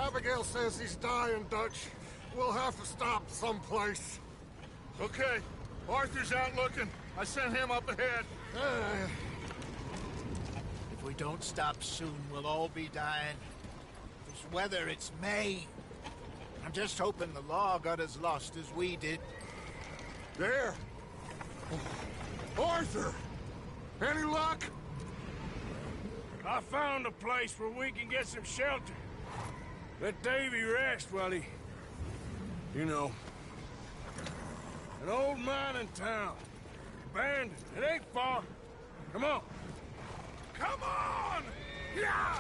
Abigail says he's dying, Dutch. We'll have to stop someplace. Okay. Arthur's out looking. I sent him up ahead. If we don't stop soon, we'll all be dying. This weather, it's May. I'm just hoping the law got as lost as we did. There! Arthur! Any luck? I found a place where we can get some shelter. Let Davy rest while he... You know. An old mining town. Abandoned. It ain't far. Come on. Come on! Yeah!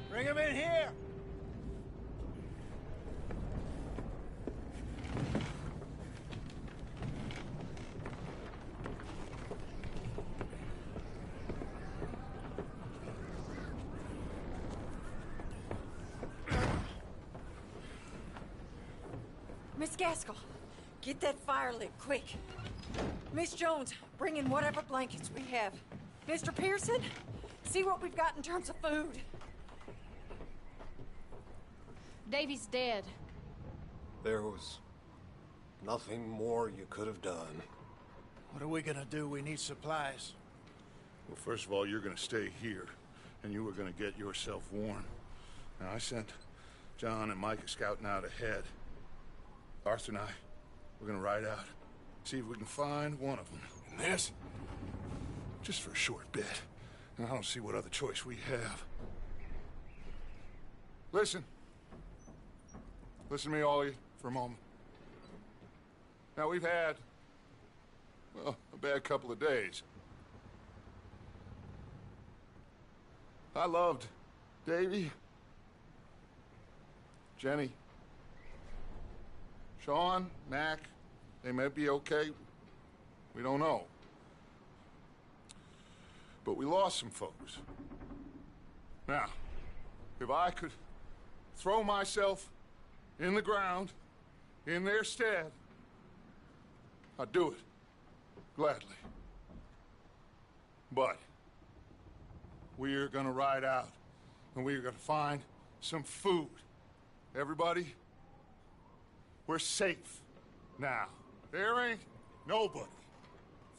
Bring him in here! Miss Gaskell, get that fire lit, quick. Miss Jones, bring in whatever blankets we have. Mr. Pearson, see what we've got in terms of food. Davy's dead. There was nothing more you could have done. What are we gonna do? We need supplies. Well, first of all, you're gonna stay here, and you were gonna get yourself warm. Now, I sent John and Micah scouting out ahead. Arthur and I, we're gonna ride out, see if we can find one of them. And this? Just for a short bit. And I don't see what other choice we have. Listen. Listen to me, all of you, for a moment. Now, we've had, well, a bad couple of days. I loved Davy, Jenny, Sean, Mac. They may be okay. We don't know. But we lost some folks. Now, if I could throw myself in the ground, in their stead, I'd do it, gladly. But we're gonna ride out, and we're gonna find some food. Everybody, we're safe now. There ain't nobody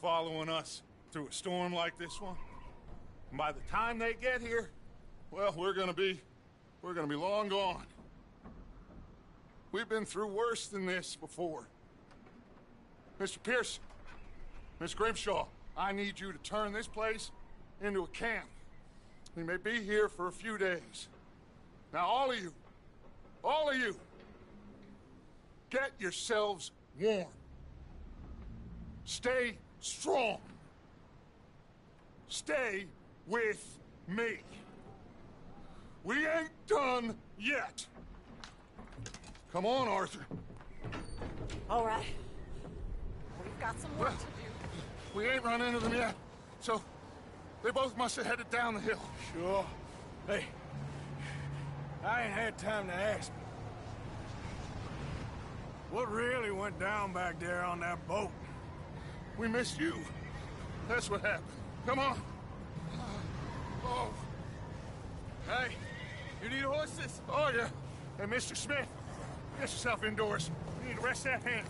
following us through a storm like this one. And by the time they get here, well, we're gonna be long gone. We've been through worse than this before. Mr. Pearson, Miss Grimshaw, I need you to turn this place into a camp. We may be here for a few days. Now, all of you, get yourselves warm. Stay strong. Stay with me. We ain't done yet. Come on, Arthur. All right. We've got some work to do. We ain't run into them yet, so they both must have headed down the hill. Sure. Hey, I ain't had time to ask. What really went down back there on that boat? We missed you. That's what happened. Come on. Oh. Hey, you need horses? Oh, yeah. Hey, Mr. Smith, get yourself indoors. You need to rest that hand.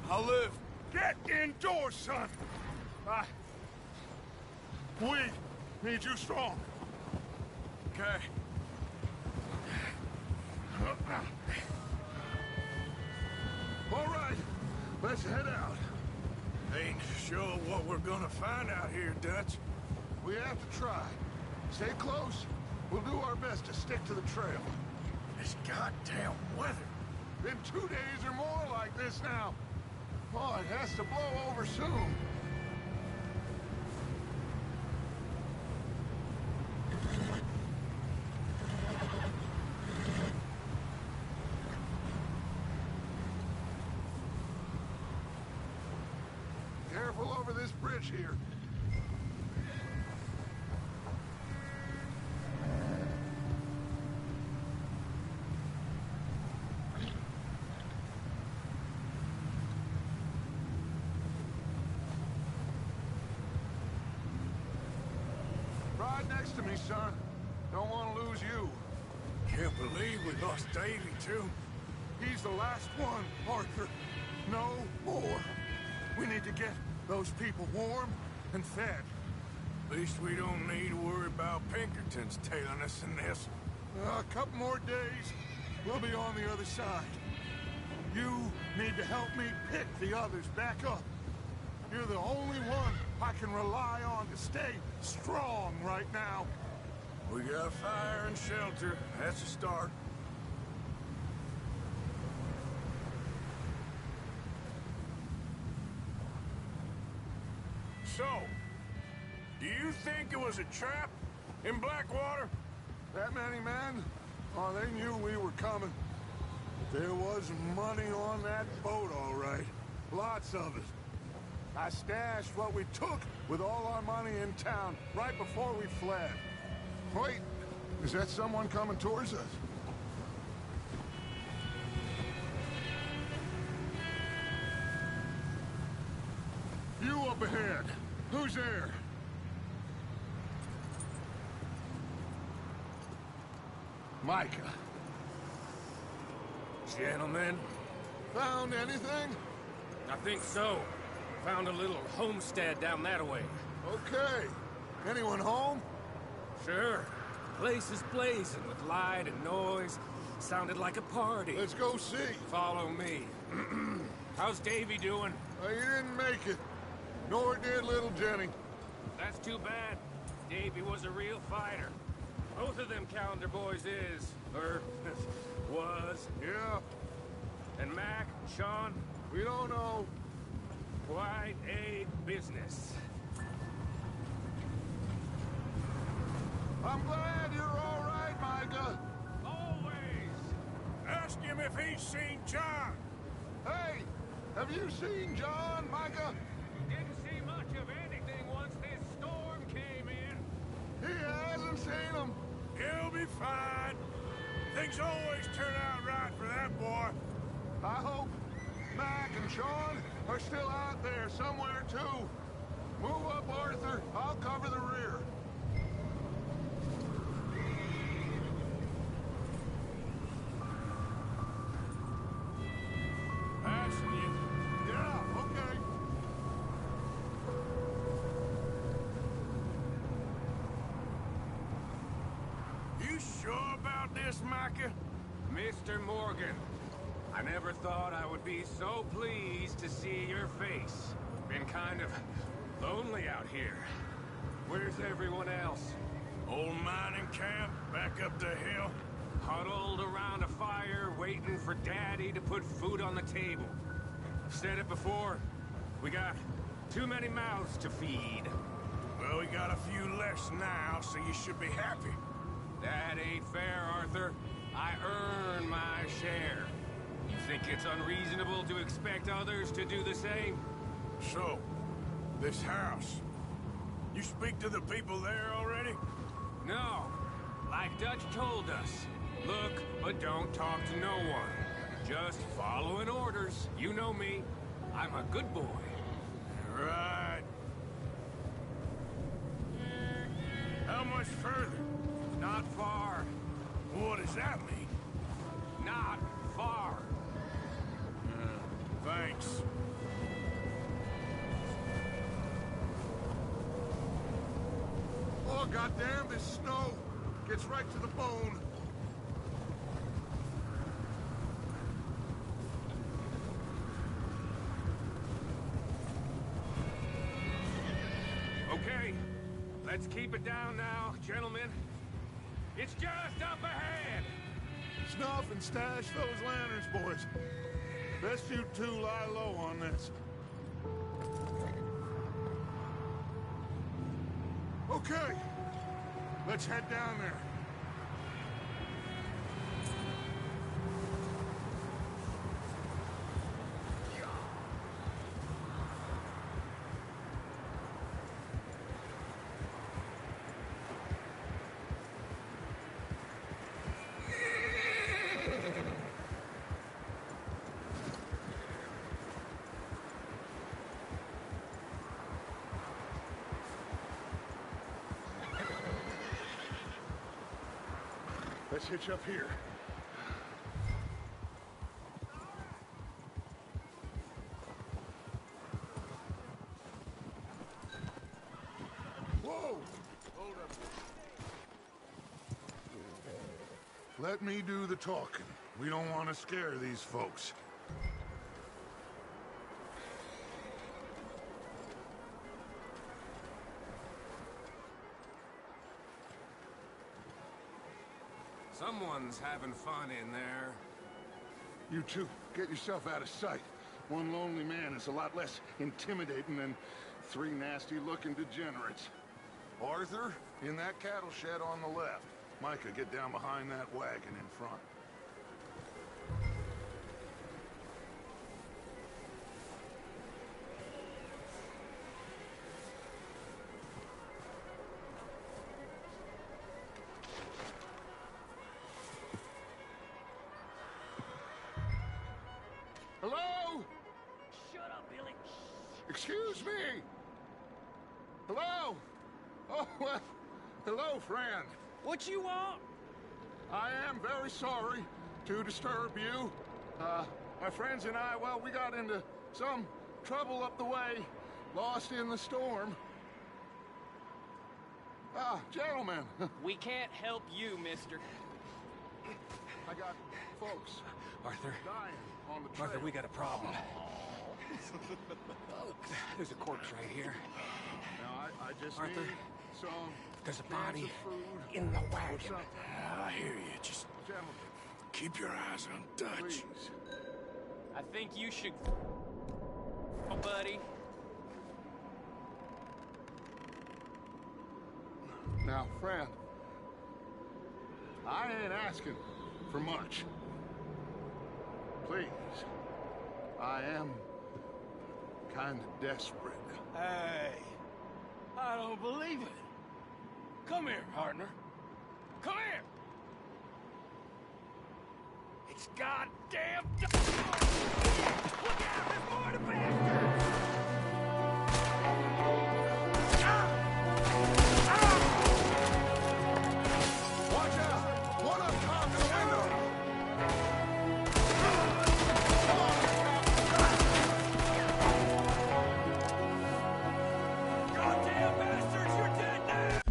I'll live. Get indoors, son. We need you strong. Okay. All right, let's head out. Ain't sure what we're gonna find out here, Dutch. We have to try. Stay close. We'll do our best to stick to the trail. This goddamn weather. Been 2 days or more like this now. Oh, it has to blow over soon. Careful over this bridge here. Ride next to me, son. Don't want to lose you. Can't believe we lost Davy, too. He's the last one, Arthur. No more. We need to get those people warm and fed. At least we don't need to worry about Pinkertons tailing us in this. A couple more days, we'll be on the other side. You need to help me pick the others back up. You're the only one I can rely on to stay strong right now. We got fire and shelter. That's a start. So, do you think it was a trap in Blackwater? That many men? Oh, they knew we were coming. But there was money on that boat, all right. Lots of it. I stashed what we took with all our money in town right before we fled. Wait, is that someone coming towards us? You up ahead. Who's there? Micah. Gentlemen, Found anything? I think so. Found a little homestead down that way. Okay. Anyone home? Sure. Place is blazing with light and noise. Sounded like a party. Let's go see. Follow me. How's Davy doing? He didn't make it. Nor did little Jenny. That's too bad. Davy was a real fighter. Both of them calendar boys is, or was. Yeah, And Mac, Sean, we don't know. quite a business. I'm glad you're all right, Micah. Always. Ask him if he's seen John. Hey, have you seen John, Micah? Didn't see much of anything once this storm came in. He hasn't seen him. He'll be fine. Things always turn out right for that boy. I hope Mac and Sean are still out there somewhere, too. Move up, Arthur. I'll cover the rear. Passing you. Yeah, okay. You sure about this, Micah? Mr. Morgan, I never thought I would be so pleased to see your face. Been kind of lonely out here. Where's everyone else? Old mining camp back up the hill. Huddled around a fire, waiting for Daddy to put food on the table. I've said it before, we got too many mouths to feed. Well, we got a few less now, so you should be happy. That ain't fair, Arthur. I earn my share. You think it's unreasonable to expect others to do the same? So, this house. You speak to the people there already? No. Like Dutch told us. Look, but don't talk to no one. Just following orders. You know me. I'm a good boy. Right. How much further? Not far. What does that mean? Not far. Thanks. Oh, goddamn, this snow gets right to the bone. Okay, let's keep it down now, gentlemen. It's just up ahead. Snuff and stash those lanterns, boys. Best you two lie low on this. Okay, let's head down there. Let's hitch up here. Whoa! Hold up. Let me do the talking. We don't want to scare these folks. Someone's having fun in there. You two, get yourself out of sight. One lonely man is a lot less intimidating than three nasty-looking degenerates. Arthur, in that cattle shed on the left. Micah, get down behind that wagon in front. Hello? Shut up, Billy. Excuse me? Hello? Oh, well, hello, friend. What you want? I am very sorry to disturb you. My friends and I, well, we got into some trouble up the way, lost in the storm. Gentlemen, We can't help you, mister. I got folks Arthur, dying on the trail. Arthur, we got a problem. There's a corpse right here. Now, I just Arthur, need some there's a cans body of food in the or wagon. something. I hear you. Just Gentlemen, keep your eyes on Dutch. please. I think you should... Oh, buddy. Now, friend, I ain't asking for much. Please, I am kind of desperate. Hey, I don't believe it. Come here, partner. Come here. It's goddamn. Look out! There's more to bastard! Watch out! One up top in the window! Goddamn bastards! You're dead now!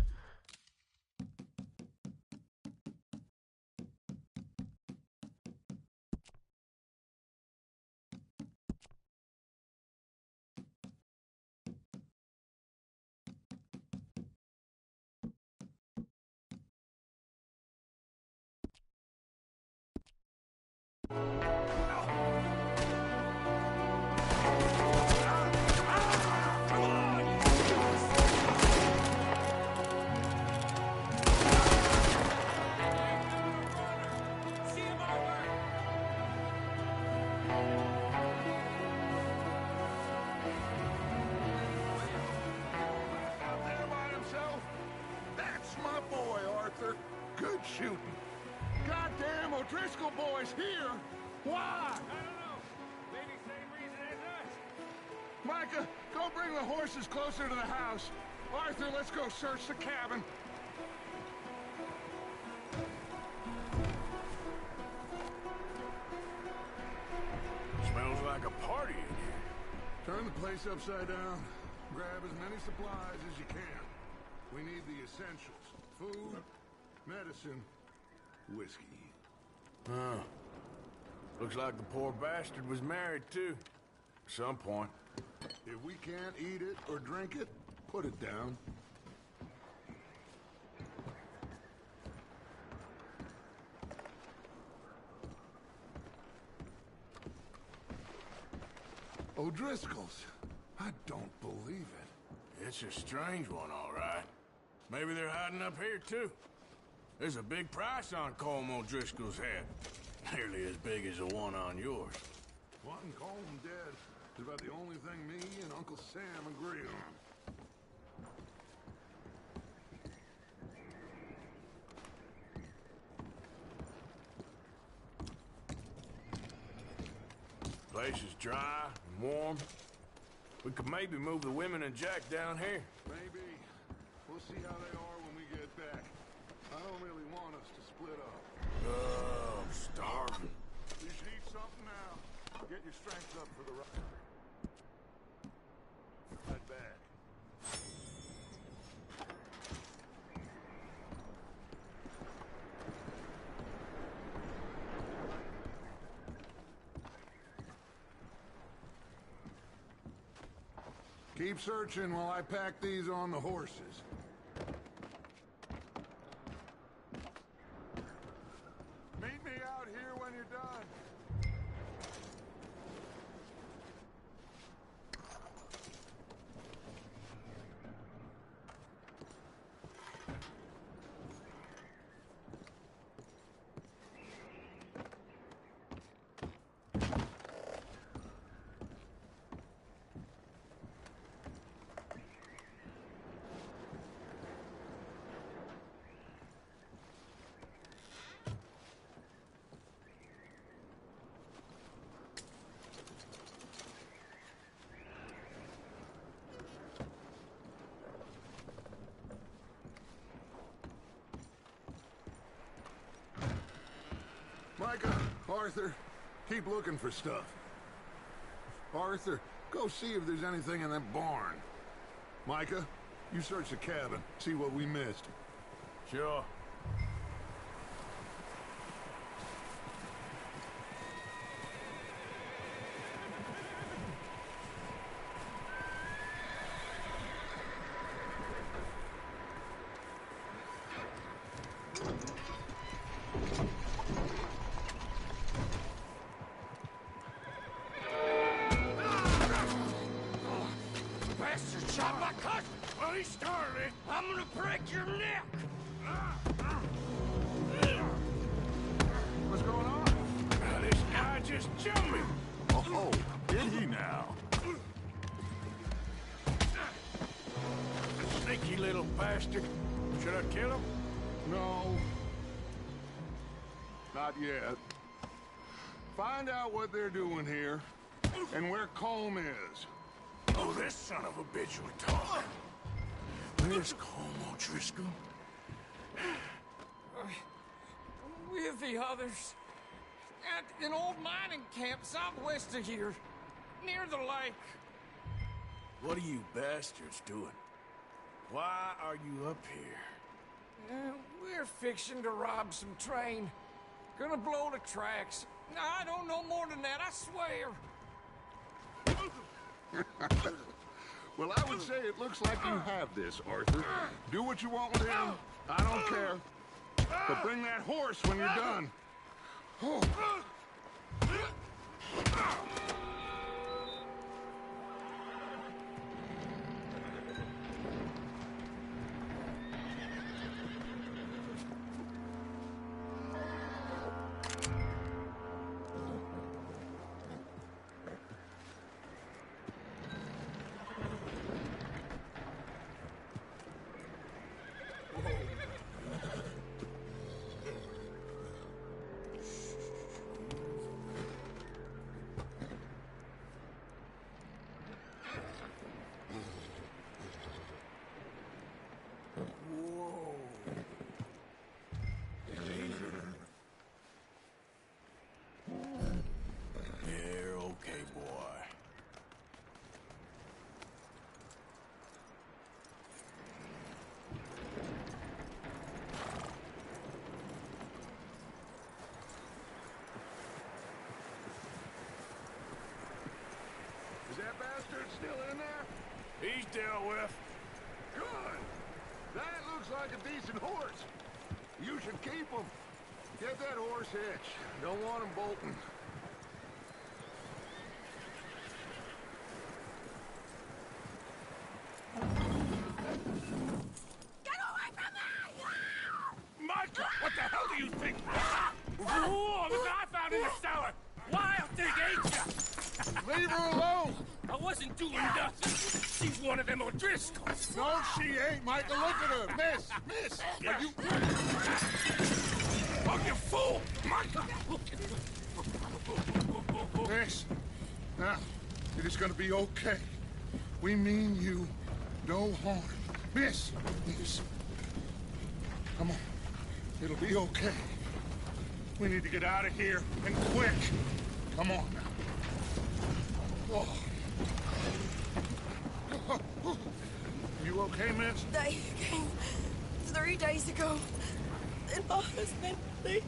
See him, Arthur! Out there by himself? That's my boy, Arthur. Good shooting. Goddamn O'Driscoll boys here! Why? I don't know. Maybe same reason as us. Micah, go bring the horses closer to the house. Arthur, let's go search the cabin. Smells like a party in here. Turn the place upside down. Grab as many supplies as you can. We need the essentials. Food, medicine, whiskey. Huh. Looks like the poor bastard was married, too. At some point. If we can't eat it or drink it, put it down. O'Driscoll's. I don't believe it. It's a strange one, all right. Maybe they're hiding up here, too. There's a big price on Colm O'Driscoll's head. Nearly as big as the one on yours. Wanting Colm dead is about the only thing me and Uncle Sam agree on. Place is dry and warm. We could maybe move the women and Jack down here. Maybe. We'll see how they are when we get back. I don't really want us to split up. Oh, I'm starving. You should eat something now. Get your strength up for the ride. Right back. Keep searching while I pack these on the horses. Meet me out here when you're done. Micah, Arthur, keep looking for stuff. Arthur, go see if there's anything in that barn. Micah, you search the cabin, see what we missed. Sure. Bastard shot my cousin! Well, he started. I'm gonna break your neck! What's going on? Now, this guy just jumped me. Oh, did he now? Sneaky little bastard. Should I kill him? No. Not yet. Find out what they're doing here, and where Colm is. Oh, this son of a bitch will talk. Where's Colm O'Driscoll? With the others. At an old mining camp southwest of here. Near the lake. What are you bastards doing? Why are you up here? We're fixing to rob some train. Gonna blow the tracks. I don't know more than that, I swear. Well, I would say it looks like you have this, Arthur. Do what you want with him. I don't care. But bring that horse when you're done. Oh. You're okay, boy. Is that bastard still in there? He's dealt with. Good. That looks like a decent horse. You should keep him. Get that horse hitched. Don't want him bolting. leave her alone! I wasn't doing nothing. She's one of them O'Driscolls. No, she ain't, Michael. Look at her. Miss, are you... Oh, you fool! Michael! Miss, now, it is gonna be okay. We mean you no harm. Miss, come on. It'll be okay. We need to get out of here, and quick. Come on now. Oh. You okay, miss? They came 3 days ago. And my husband, they...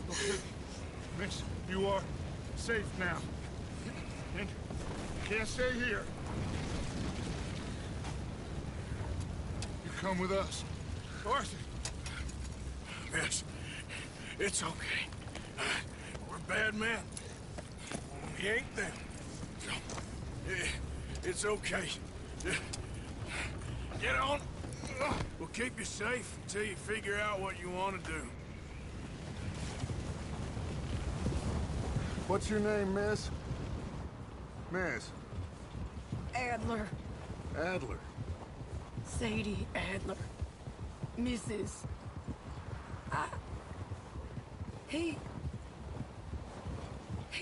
Okay. Miss, you are safe now. And you can't stay here. You come with us. Arthur. Miss, it's okay. We're bad men. We ain't them. It's okay. Get on. We'll keep you safe until you figure out what you want to do. What's your name, miss? Miss. Adler. Adler. Sadie Adler. Mrs. He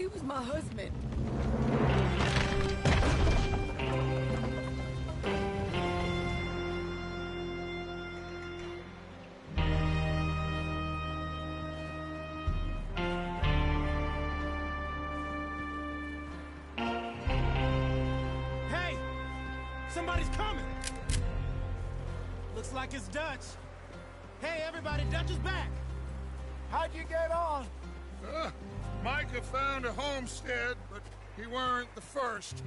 was my husband. Hey! Somebody's coming! Looks like it's Dutch. Hey, everybody, Dutch is back! How'd you get on? Micah found a homestead, but he weren't the first.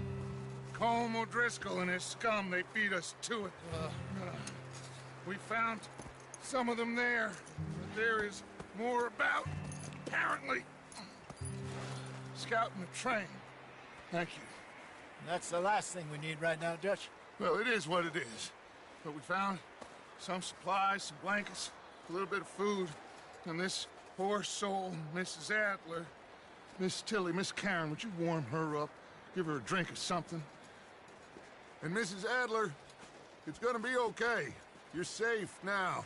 Colm O'Driscoll and his scum, they beat us to it. We found some of them there, but there is more about, apparently. Scouting the train. Thank you. That's the last thing we need right now, Dutch. Well, it is what it is. But we found some supplies, some blankets, a little bit of food, and this poor soul, Mrs. Adler, Miss Tilly, Miss Karen, would you warm her up? Give her a drink or something? And Mrs. Adler, it's gonna be okay. You're safe now.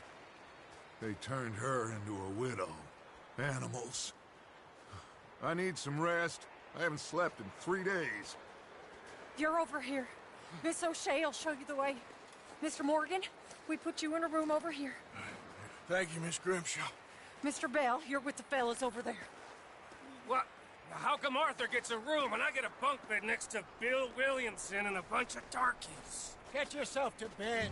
They turned her into a widow. Animals. I need some rest. I haven't slept in 3 days. You're over here. Miss O'Shea will show you the way. Mr. Morgan, we put you in a room over here. Thank you, Miss Grimshaw. Mr. Bell, you're with the fellas over there. What? How come Arthur gets a room and I get a bunk bed next to Bill Williamson and a bunch of darkies? Get yourself to bed.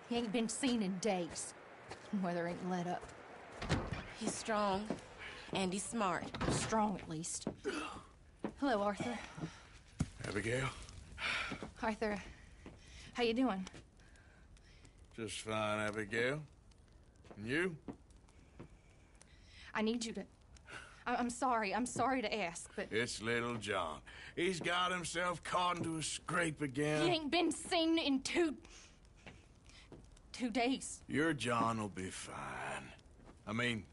He ain't been seen in days. Weather ain't let up. He's strong, and he's smart. Strong, at least. Hello, Arthur. Abigail? Arthur, how you doing? Just fine, Abigail. And you? I need you to... I'm sorry to ask, but... It's little John. He's got himself caught into a scrape again. He ain't been seen in 2 days. Your John will be fine. I mean,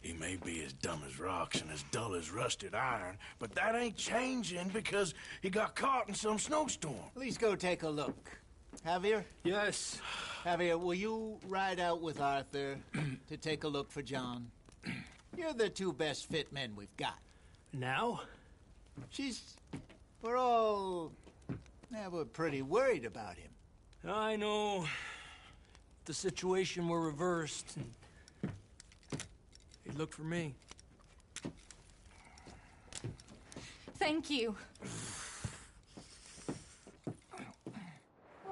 he may be as dumb as rocks and as dull as rusted iron, but that ain't changing because he got caught in some snowstorm. Please go take a look. Javier? Yes. Javier, will you ride out with Arthur to take a look for John? You're the 2 best fit men we've got. Now? We're pretty worried about him. I know. The situation were reversed, and he'd look for me. Thank you.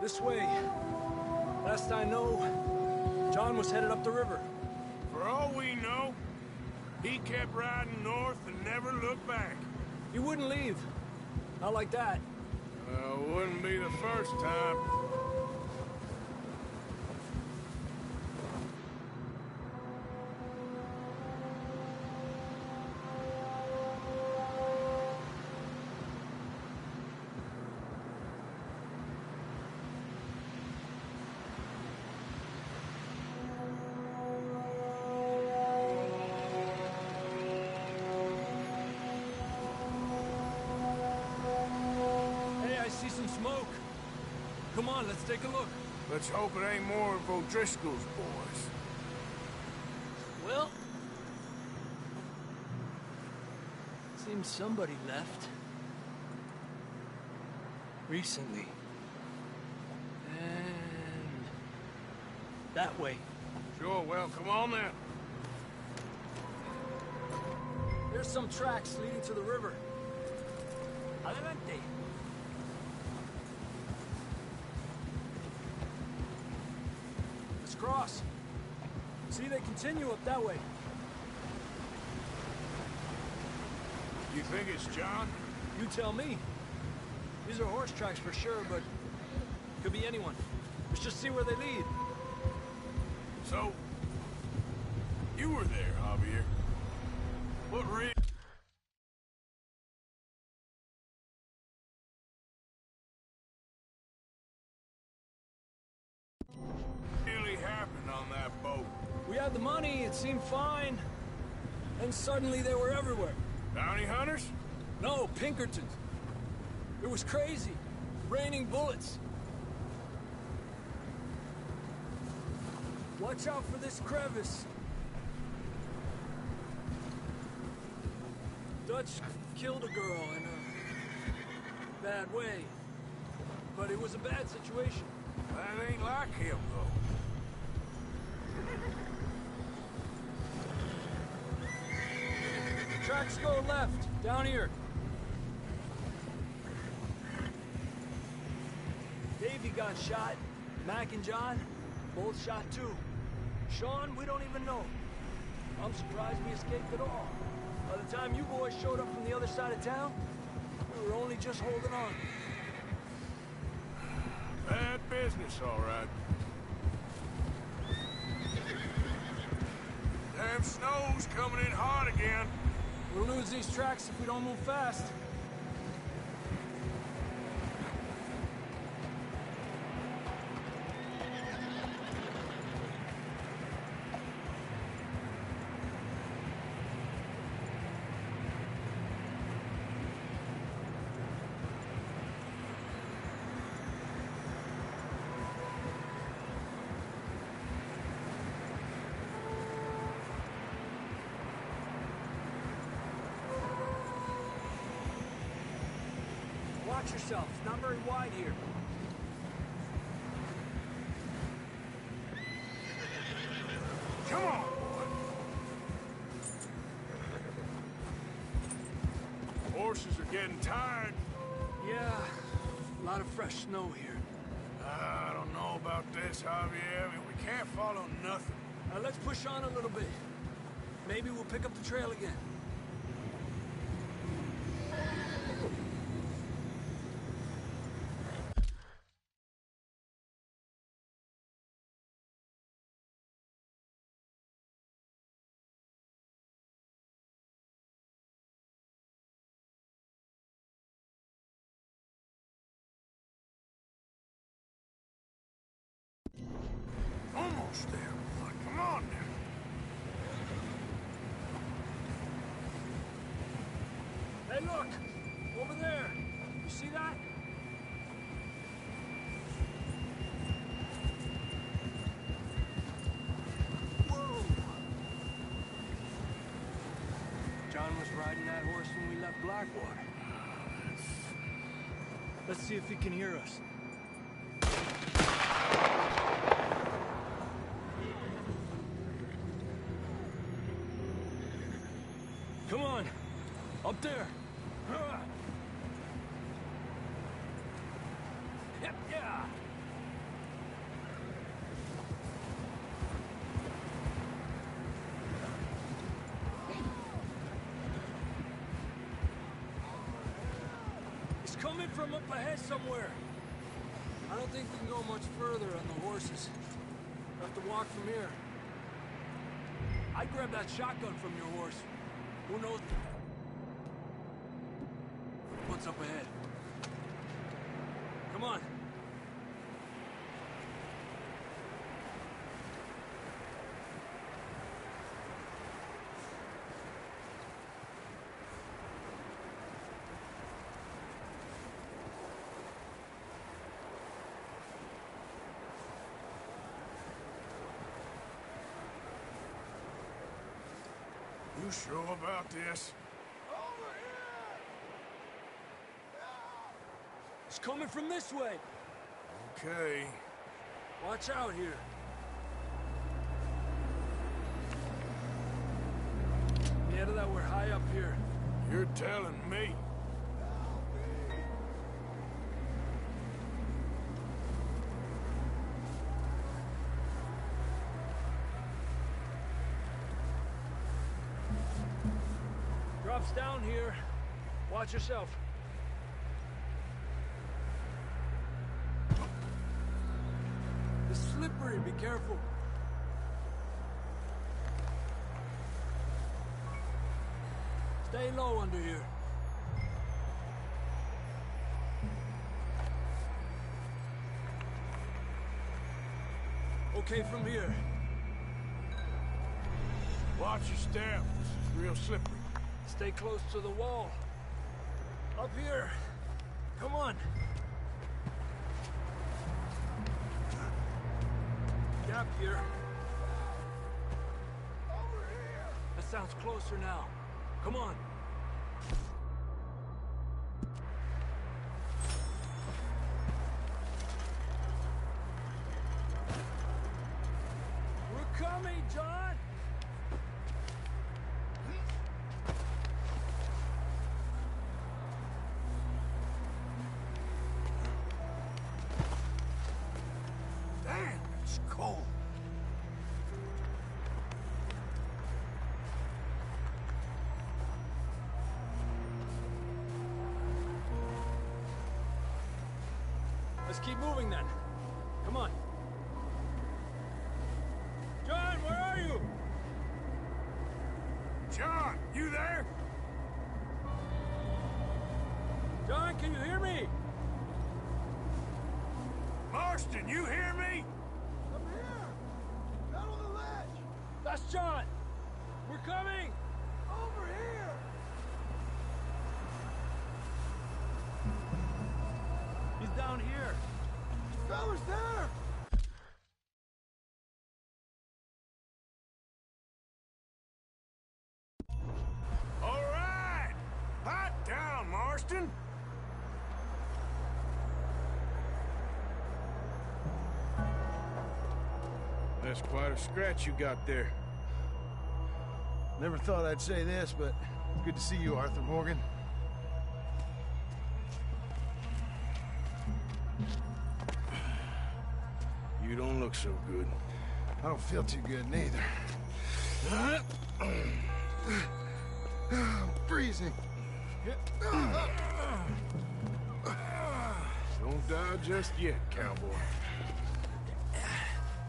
This way. Last I know, John was headed up the river. For all we know, he kept riding north and never looked back. He wouldn't leave. Not like that. Wouldn't be the first time. come on, let's take a look. Let's hope it ain't more of O'Driscoll's boys. Well... seems somebody left. Recently. And... that way. Sure, well, come on then. There's some tracks leading to the river. Adelante. Let's cross. See, they continue up that way. You think it's John? You tell me. These are horse tracks for sure, but could be anyone. Let's just see where they lead. So, you were there, Javier. What really happened on that boat? We had the money, it seemed fine. And suddenly they were everywhere. Bounty hunters? No, Pinkertons. It was crazy. Raining bullets. Watch out for this crevice. Dutch killed a girl in a bad way. But it was a bad situation. That ain't like him, though. Tracks go left, down here. Davey got shot. Mac and John, both shot too. Sean, we don't even know. I'm surprised we escaped at all. By the time you boys showed up from the other side of town, we were only just holding on. Bad business, all right. Damn snow's coming in hard again. We'll lose these tracks if we don't move fast. Watch yourself. It's not very wide here. Come on, boy. Horses are getting tired. Yeah, a lot of fresh snow here. I don't know about this, Javier. I mean, we can't follow nothing. Let's push on a little bit. Maybe we'll pick up the trail again. Almost there, boy. Come on now. Hey, look! Over there! You see that? Whoa! John was riding that horse when we left Blackwater. Let's see if he can hear us. Come on! Up there! Yeah! He's coming from up ahead somewhere. I don't think we can go much further on the horses. We'll have to walk from here. I'd grab that shotgun from your horse. Who knows what's up ahead? Come on. sure about this? It's coming from this way. Okay. Watch out here. Yeah, that we're high up here. You're telling me. Drops down here. Watch yourself. It's slippery, be careful. Stay low under here. Okay from here. Watch your step. This is real slippery. Stay close to the wall. Up here. Come on. Gap here. Over here. That sounds closer now. Come on. We're coming, John! Damn, it's cold. Let's keep moving then. Come on. John, where are you? John, you there? John, can you hear me? Marston, you hear me? I'm here! Down on the ledge! That's John! We're coming! Over here! He's down here. Fellas there! All right! Hot down, Marston! That's quite a scratch you got there. Never thought I'd say this, but it's good to see you, Arthur Morgan. You don't look so good. I don't feel too good, neither. I'm freezing. Don't die just yet, cowboy.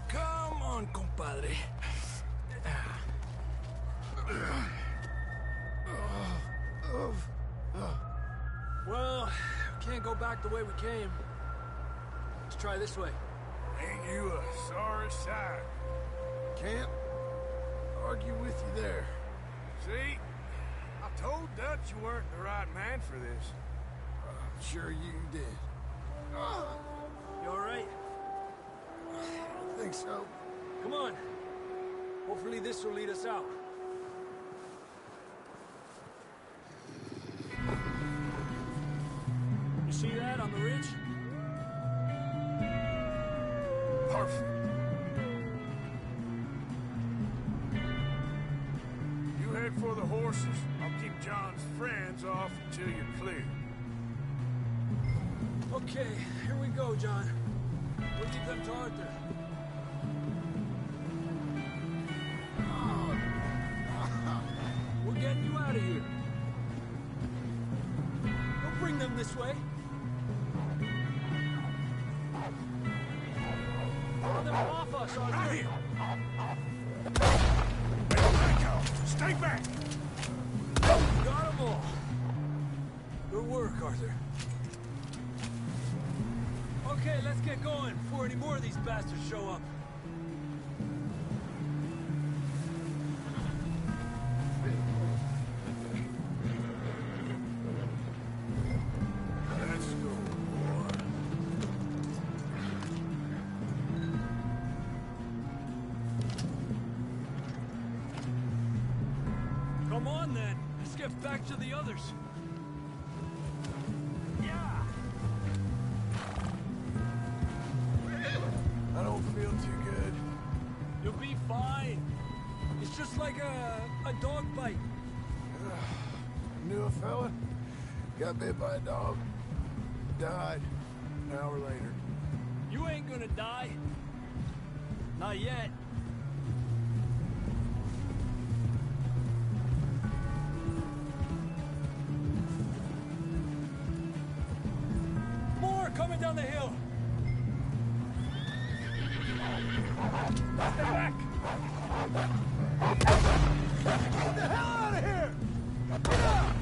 Come on, compadre. Well, we can't go back the way we came. Let's try this way. Ain't you a sorry sight? Can't argue with you there. See? I told Dutch you weren't the right man for this. I'm sure you did. You all right? I think so. Come on. Hopefully this will lead us out. You see that on the ridge? Perfect. You head for the horses. I'll keep John's friends off until you're clear. Okay, here we go, John. We'll leave them to Arthur. We're getting you out of here. Don't bring them this way. Throw them off us, Arthur. Right here! Let go! Stay back! Got them all. Good work, Arthur. Okay, let's get going before any more of these bastards show up. Let's go, boy. Come get back to the others. Yeah! I don't feel too good. You'll be fine. It's just like a dog bite. Knew a fella, got bit by a dog, died an hour later. You ain't gonna die. Not yet. More coming down the hill. Stay back. Get the hell out of here! Get out!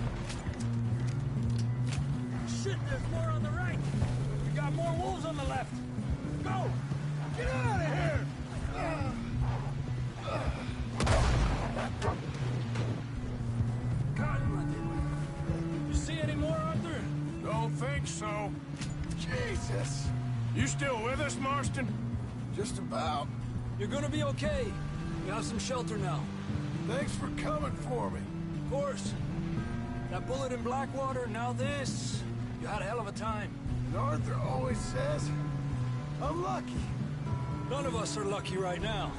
Shit, there's more on the right. We got more wolves on the left. Go! Get out of here! You see any more, Arthur? Don't think so. Jesus! You still with us, Marston? Just about. You're gonna be okay. We have some shelter now. Thanks for coming for me. Of course. That bullet in Blackwater, now this. You had a hell of a time. And Arthur always says, I'm lucky. None of us are lucky right now.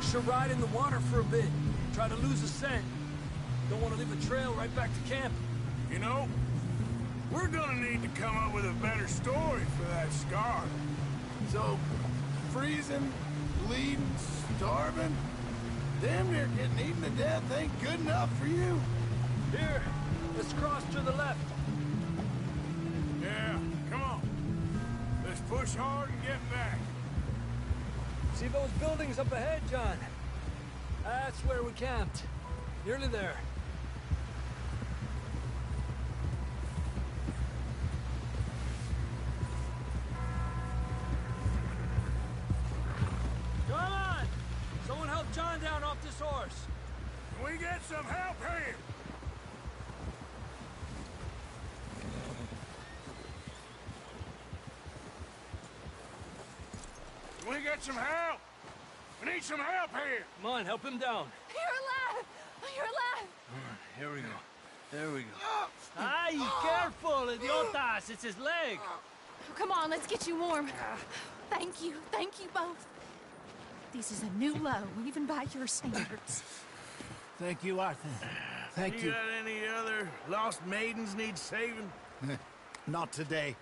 Should ride in the water for a bit. Try to lose a scent. Don't want to leave a trail right back to camp. You know, we're gonna need to come up with a better story for that scar. So, freezing, bleeding, starving, damn near getting eaten to death ain't good enough for you? Here, let's cross to the left. Yeah, come on. Let's push hard and get back. See those buildings up ahead, John? That's where we camped. Nearly there. Come on! Someone help John down off this horse. Can we get some help here? Can we get some help? We need some help here. Come on, help him down. You're alive! You're alive! Here we go. There we go. Ay, careful, idiotas! It's his leg. Come on, let's get you warm. Thank you both. This is a new low, even by your standards. Thank you, Arthur. Thank you. Got any other lost maidens need saving? Not today.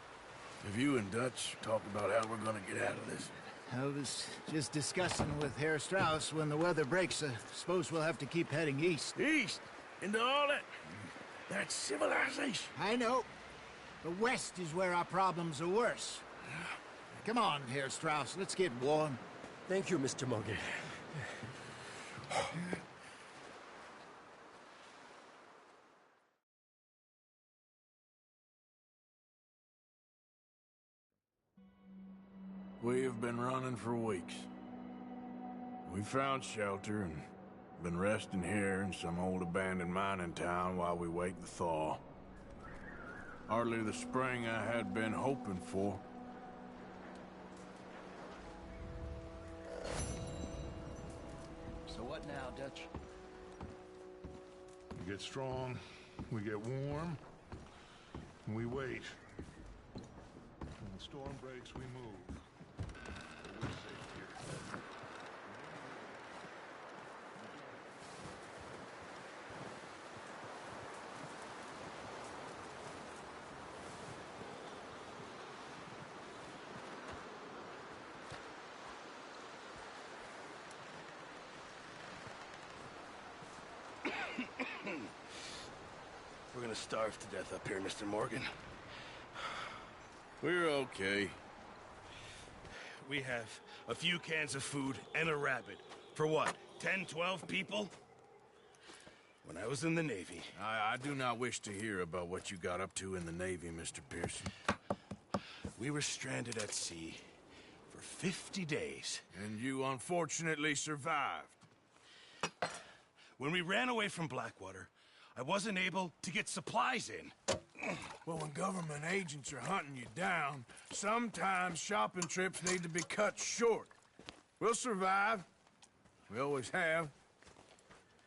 Have you and Dutch talked about how we're gonna get out of this? I was just discussing with Herr Strauss when the weather breaks. I suppose we'll have to keep heading east. East? Into all that civilization. I know. The west is where our problems are worse. Come on, Herr Strauss, let's get warm. Thank you, Mr. Morgan. We have been running for weeks. We found shelter and been resting here in some old abandoned mining town while we wait the thaw. Hardly the spring I had been hoping for. So what now, Dutch? We get strong, we get warm, and we wait. When the storm breaks, we move. We're safe here. We're gonna starve to death up here, Mr. Morgan. We're okay. We have a few cans of food and a rabbit. For what, 10, 12 people? When I was in the Navy... I do not wish to hear about what you got up to in the Navy, Mr. Pearson. We were stranded at sea for 50 days. And you unfortunately survived. When we ran away from Blackwater, I wasn't able to get supplies in. Well, when government agents are hunting you down, sometimes shopping trips need to be cut short. We'll survive. We always have.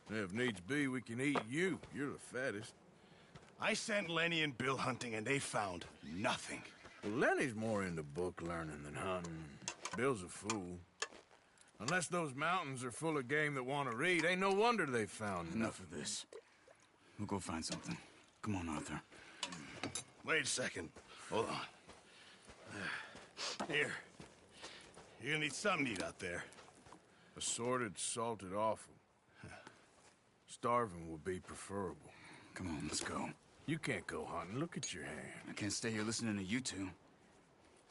And if needs be, we can eat you. You're the fattest. I sent Lenny and Bill hunting, and they found nothing. Well, Lenny's more into book learning than hunting. Bill's a fool. Unless those mountains are full of game that want to read, ain't no wonder they found Enough of this. We'll go find something. Come on, Arthur. Wait a second. Hold on. Here. You're gonna need something to eat out there. Assorted, salted offal. Starving would be preferable. Come on, let's go. You can't go hunting. Look at your hand. I can't stay here listening to you two.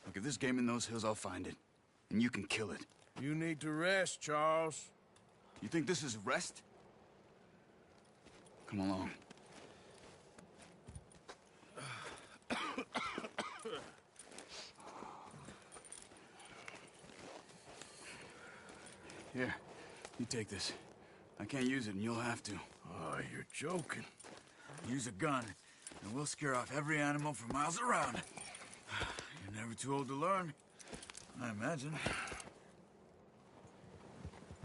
Look, if there's game in those hills, I'll find it. And you can kill it. You need to rest, Charles. You think this is rest? Come along. Here, you take this. I can't use it, and you'll have to. Oh, you're joking. Use a gun, and we'll scare off every animal for miles around. You're never too old to learn, I imagine.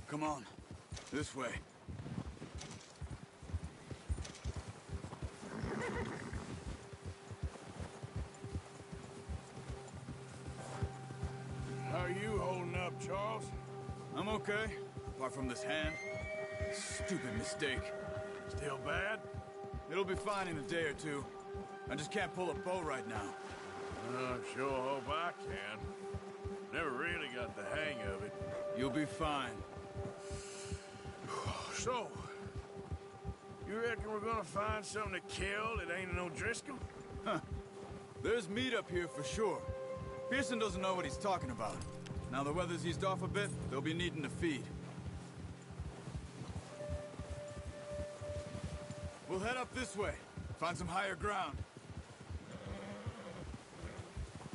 Come on, this way. How are you holding up, Charles? I'm okay, apart from this hand. Stupid mistake. Still bad? It'll be fine in a day or two. I just can't pull a bow right now. I sure hope I can. Never really got the hang of it. You'll be fine. So, you reckon we're gonna find something to kill that ain't no Driscoll? Huh. There's meat up here for sure. Pearson doesn't know what he's talking about. Now the weather's eased off a bit, they'll be needing to feed. We'll head up this way. Find some higher ground.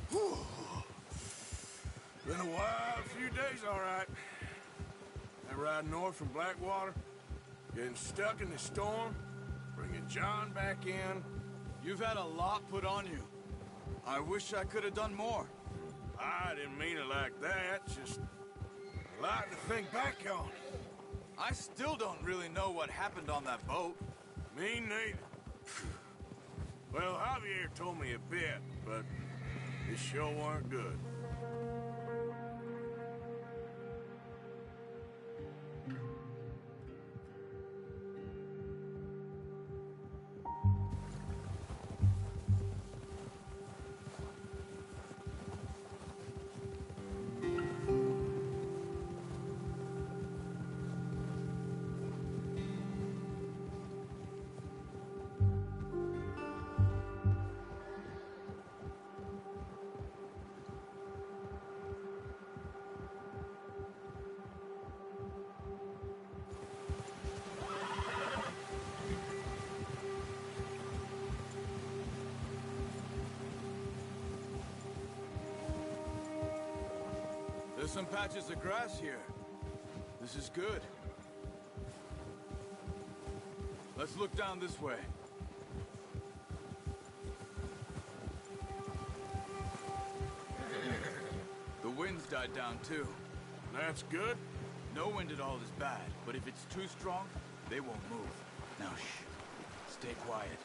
Whew. Been a wild few days, all right. That ride north from Blackwater, getting stuck in the storm, bringing John back in. You've had a lot put on you. I wish I could have done more. I didn't mean it like that, just a lot to think back on. I still don't really know what happened on that boat. Me neither. Well, Javier told me a bit, but it sure weren't good. There's some patches of grass here. This is good. Let's look down this way. The wind's died down too. That's good. No wind at all is bad, but if it's too strong, they won't move. Now shh. Stay quiet.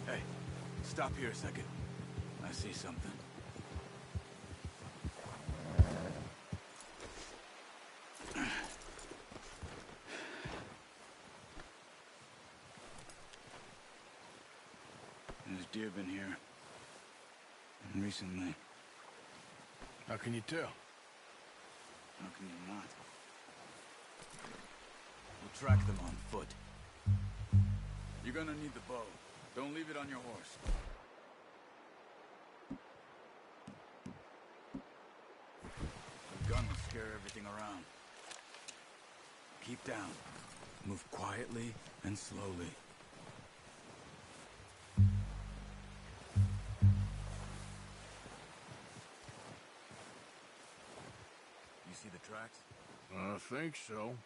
Hey, stop here a second. I see something. There's deer been here. Recently. How can you tell? How can you not? We'll track them on foot. You're gonna need the bow. Don't leave it on your horse. The gun will scare everything around. Keep down. Move quietly and slowly. You see the tracks? I think so.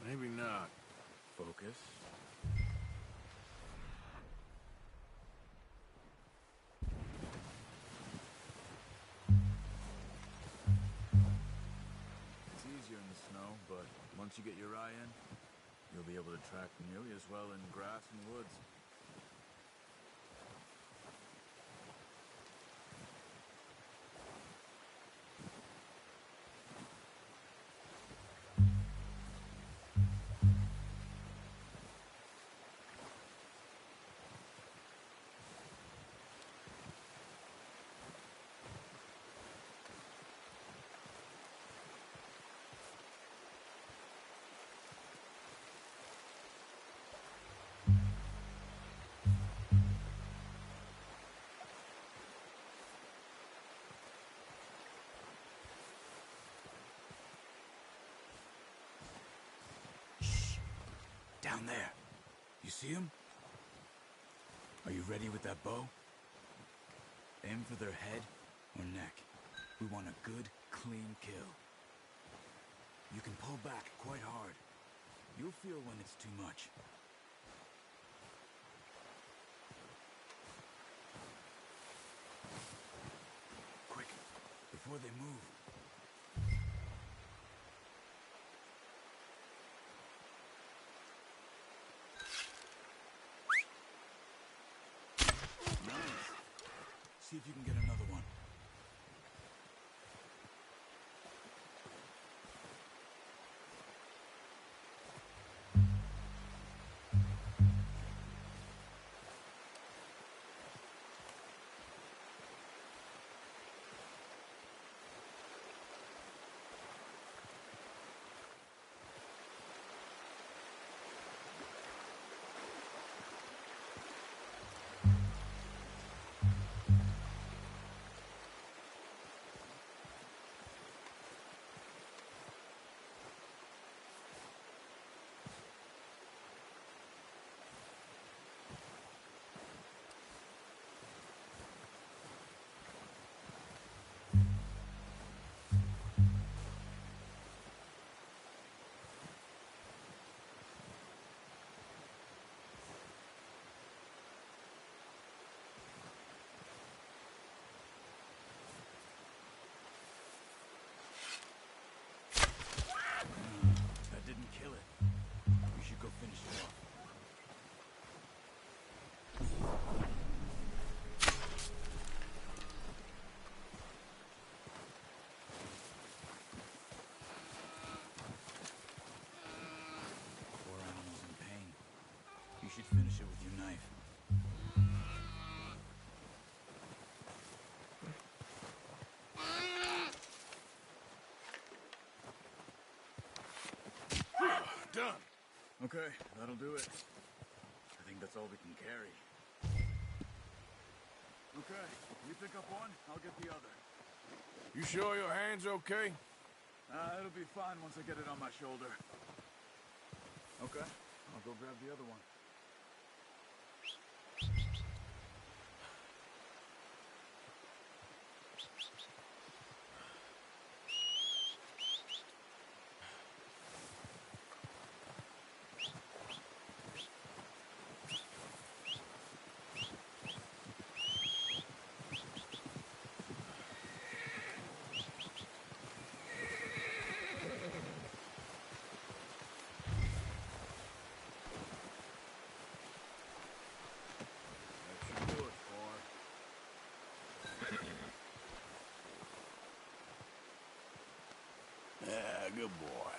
Maybe not. Focus. It's easier in the snow, but once you get your eye in, you'll be able to track nearly as well in grass and woods. Down there. You see him? Are you ready with that bow? Aim for their head or neck. We want a good, clean kill. You can pull back quite hard. You'll feel when it's too much. Quick, before they move. See if you can get another one. That didn't kill it. We should go finish it off. Poor animal's in pain. You should finish it with your knife. Done. Okay, that'll do it. I think that's all we can carry. Okay, you pick up one, I'll get the other. You sure your hand's okay? It'll be fine once I get it on my shoulder. Okay, I'll go grab the other one. Yeah, good boy.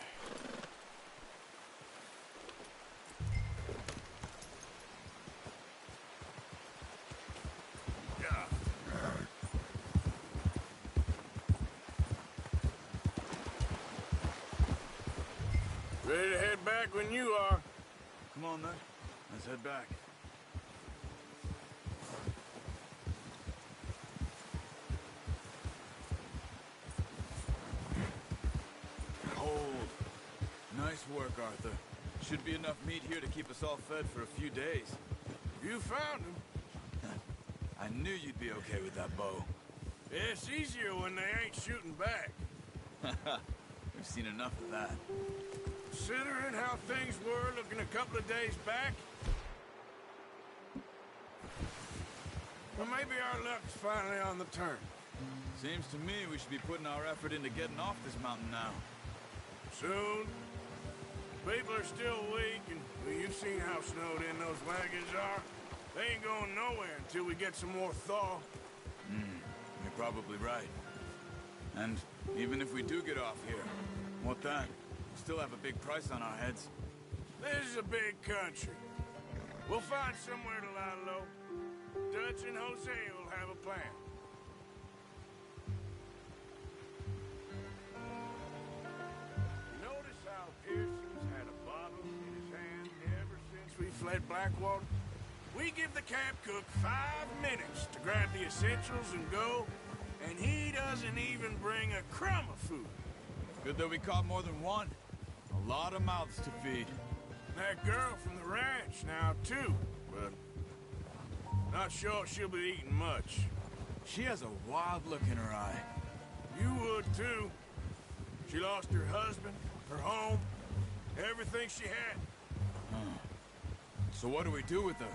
Ready to head back when you are. Come on then, let's head back. Cold. Nice work, Arthur. Should be enough meat here to keep us all fed for a few days. You found him. I knew you'd be okay with that bow. Yeah, it's easier when they ain't shooting back. We've seen enough of that. Considering how things were looking a couple of days back, well, maybe our luck's finally on the turn. Seems to me we should be putting our effort into getting off this mountain now. Soon. People are still weak, and well, you've seen how snowed in those wagons are. They ain't going nowhere until we get some more thaw. You're probably right. And even if we do get off here, what then? We still have a big price on our heads. This is a big country. We'll find somewhere to lie low. Dutch and Jose will have a plan. Notice how Pearson's had a bottle in his hand ever since we fled Blackwater? We give the camp cook 5 minutes to grab the essentials and go, and he doesn't even bring a crumb of food. Good that we caught more than one. A lot of mouths to feed. That girl from the ranch now, too, but not sure she'll be eating much. She has a wild look in her eye. You would, too. She lost her husband, her home, everything she had. So what do we do with her?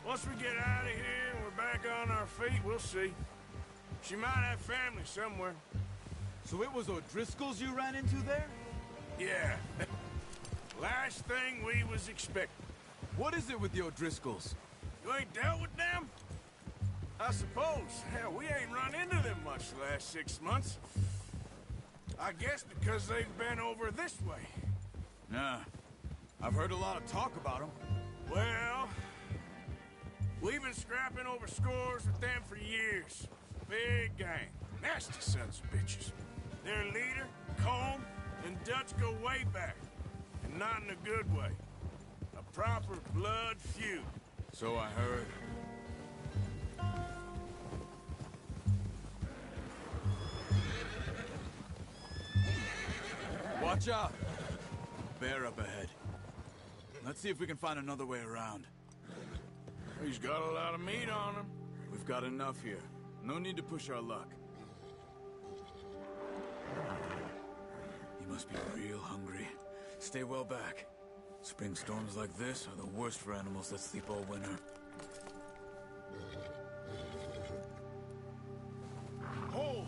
Once we get out of here and we're back on our feet, we'll see. She might have family somewhere. So it was O'Driscoll's you ran into there? Yeah. Last thing we was expecting. What is it with the O'Driscolls? You ain't dealt with them? I suppose. Hell, we ain't run into them much the last 6 months. I guess because they've been over this way. Nah. I've heard a lot of talk about them. Well, we've been scrapping over scores with them for years. Big gang. Nasty sons of bitches. Their leader, Colm, and Dutch go way back. And not in a good way. A proper blood feud. So I heard. Watch out! Bear up ahead. Let's see if we can find another way around. He's got a lot of meat on him. We've got enough here. No need to push our luck. He must be real hungry. Stay well back. Spring storms like this are the worst for animals that sleep all winter. Hold!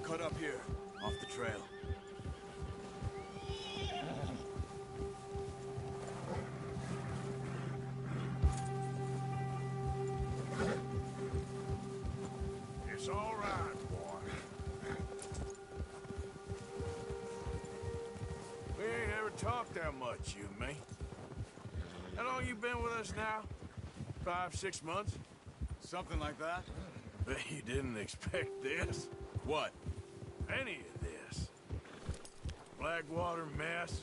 Cut up here, off the trail. It's all right, boy. We ain't ever talked that much, you and me. How long you been with us now? 5, 6 months? Something like that? Bet you didn't expect this. What? Any of this. Blackwater mess.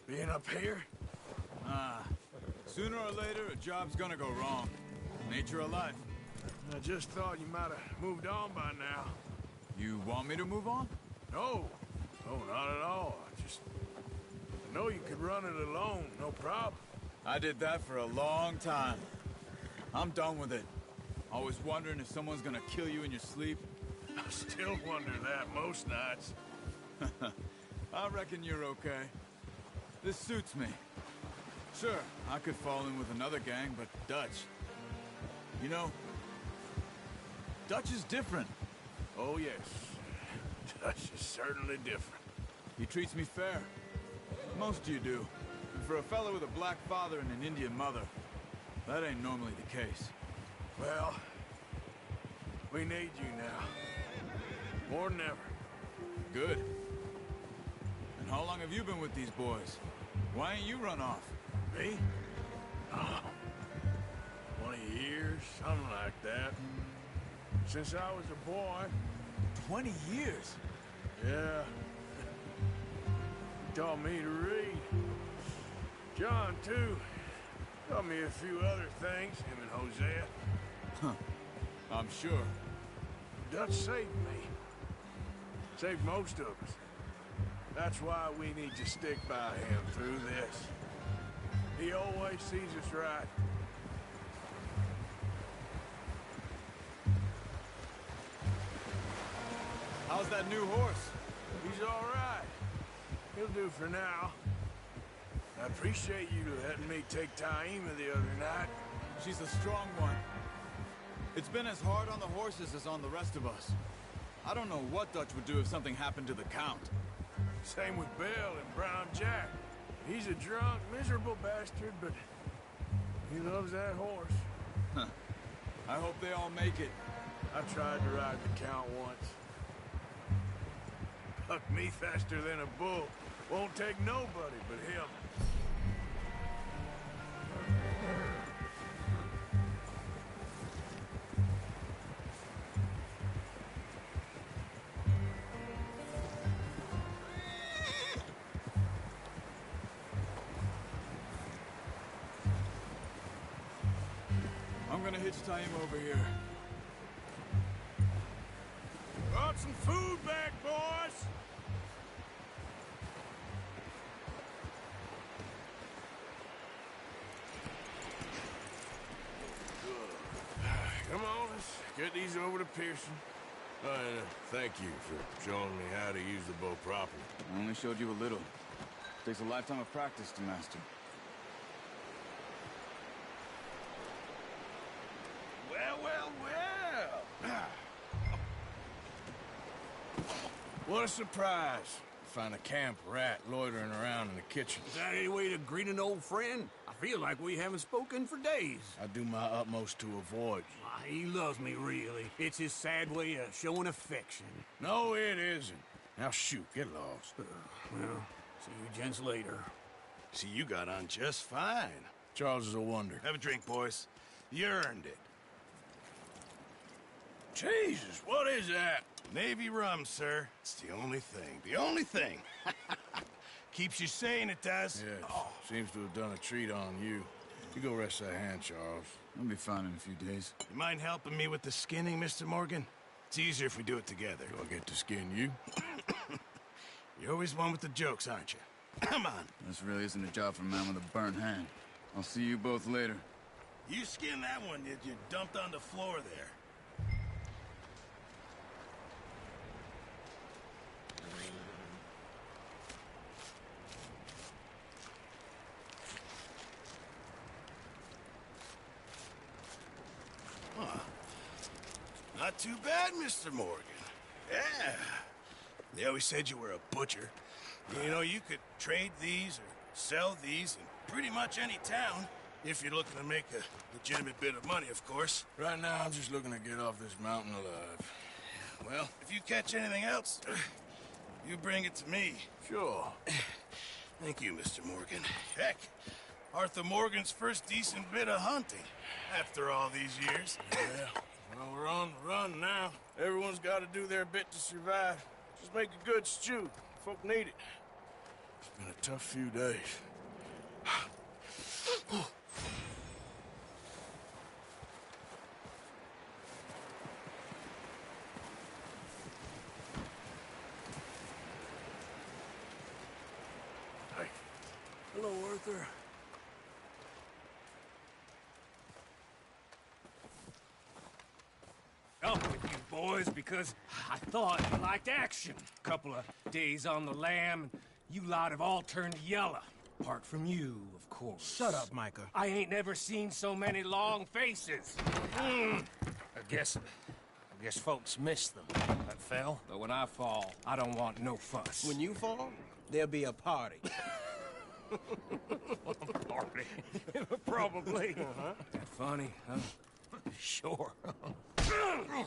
Being up here. Sooner or later, a job's gonna go wrong. Nature of life. I just thought you might have moved on by now. You want me to move on? No. No, not at all. I know you could run it alone, no problem. I did that for a long time. I'm done with it. Always wondering if someone's gonna kill you in your sleep. I still wonder that most nights. I reckon you're okay. This suits me. Sure, I could fall in with another gang, but Dutch... You know, Dutch is different. Oh, yes. Dutch is certainly different. He treats me fair. Most of you do. And for a fellow with a black father and an Indian mother, that ain't normally the case. Well, we need you now. More than ever. Good. And how long have you been with these boys? Why ain't you run off? Me? Oh, 20 years, something like that. Since I was a boy. 20 years? Yeah. He taught me to read. John, too. Taught me a few other things, him and Hosea. Huh. I'm sure. Dutch saved me. Saved most of us. That's why we need to stick by him through this. He always sees us right. How's that new horse? He's all right. He'll do for now. I appreciate you letting me take Taima the other night. She's a strong one. It's been as hard on the horses as on the rest of us. I don't know what Dutch would do if something happened to the Count. Same with Bill and Brown Jack. He's a drunk, miserable bastard, but he loves that horse. Huh. I hope they all make it. I tried to ride the Count once. Bucked me faster than a bull. Won't take nobody but him. I'm gonna hitch Taima over here. Brought some food back, boys! Come on, let's get these over to Pearson. And thank you for showing me how to use the bow properly. I only showed you a little. Takes a lifetime of practice to master. Well, well, well! What a surprise. Find a camp rat loitering around in the kitchen. Is that any way to greet an old friend? I feel like we haven't spoken for days. I do my utmost to avoid you. Why, he loves me, really. It's his sad way of showing affection. No, it isn't. Now shoot, get lost. Well, see you gents later. See, you got on just fine. Charles is a wonder. Have a drink, boys. You earned it. Jesus, what is that? Navy rum, sir. It's the only thing. The only thing. Keeps you sane, it does. Yes. Seems to have done a treat on you. You go rest that hand, Charles. I'll be fine in a few days. You mind helping me with the skinning, Mr. Morgan? It's easier if we do it together. Do I get to skin you? You're always one with the jokes, aren't you? Come on. This really isn't a job for a man with a burnt hand. I'll see you both later. You skinned that one that you dumped on the floor there. Not too bad, Mr. Morgan. Yeah. They always said you were a butcher. You know, you could trade these or sell these in pretty much any town, if you're looking to make a legitimate bit of money, of course. Right now, I'm just looking to get off this mountain alive. Well, if you catch anything else, you bring it to me. Sure. Thank you, Mr. Morgan. Heck, Arthur Morgan's first decent bit of hunting after all these years. Yeah. Well, we're on the run now. Everyone's got to do their bit to survive. Just make a good stew. Folk need it. It's been a tough few days. Hey. Hello, Arthur. Up with you boys because I thought you liked action. Couple of days on the lam, and you lot have all turned yellow. Apart from you, of course. Shut up, Micah. I ain't never seen so many long faces. I guess folks miss them. That fell. But when I fall, I don't want no fuss. When you fall, there'll be a party. Party? Probably. That funny, huh? Sure. I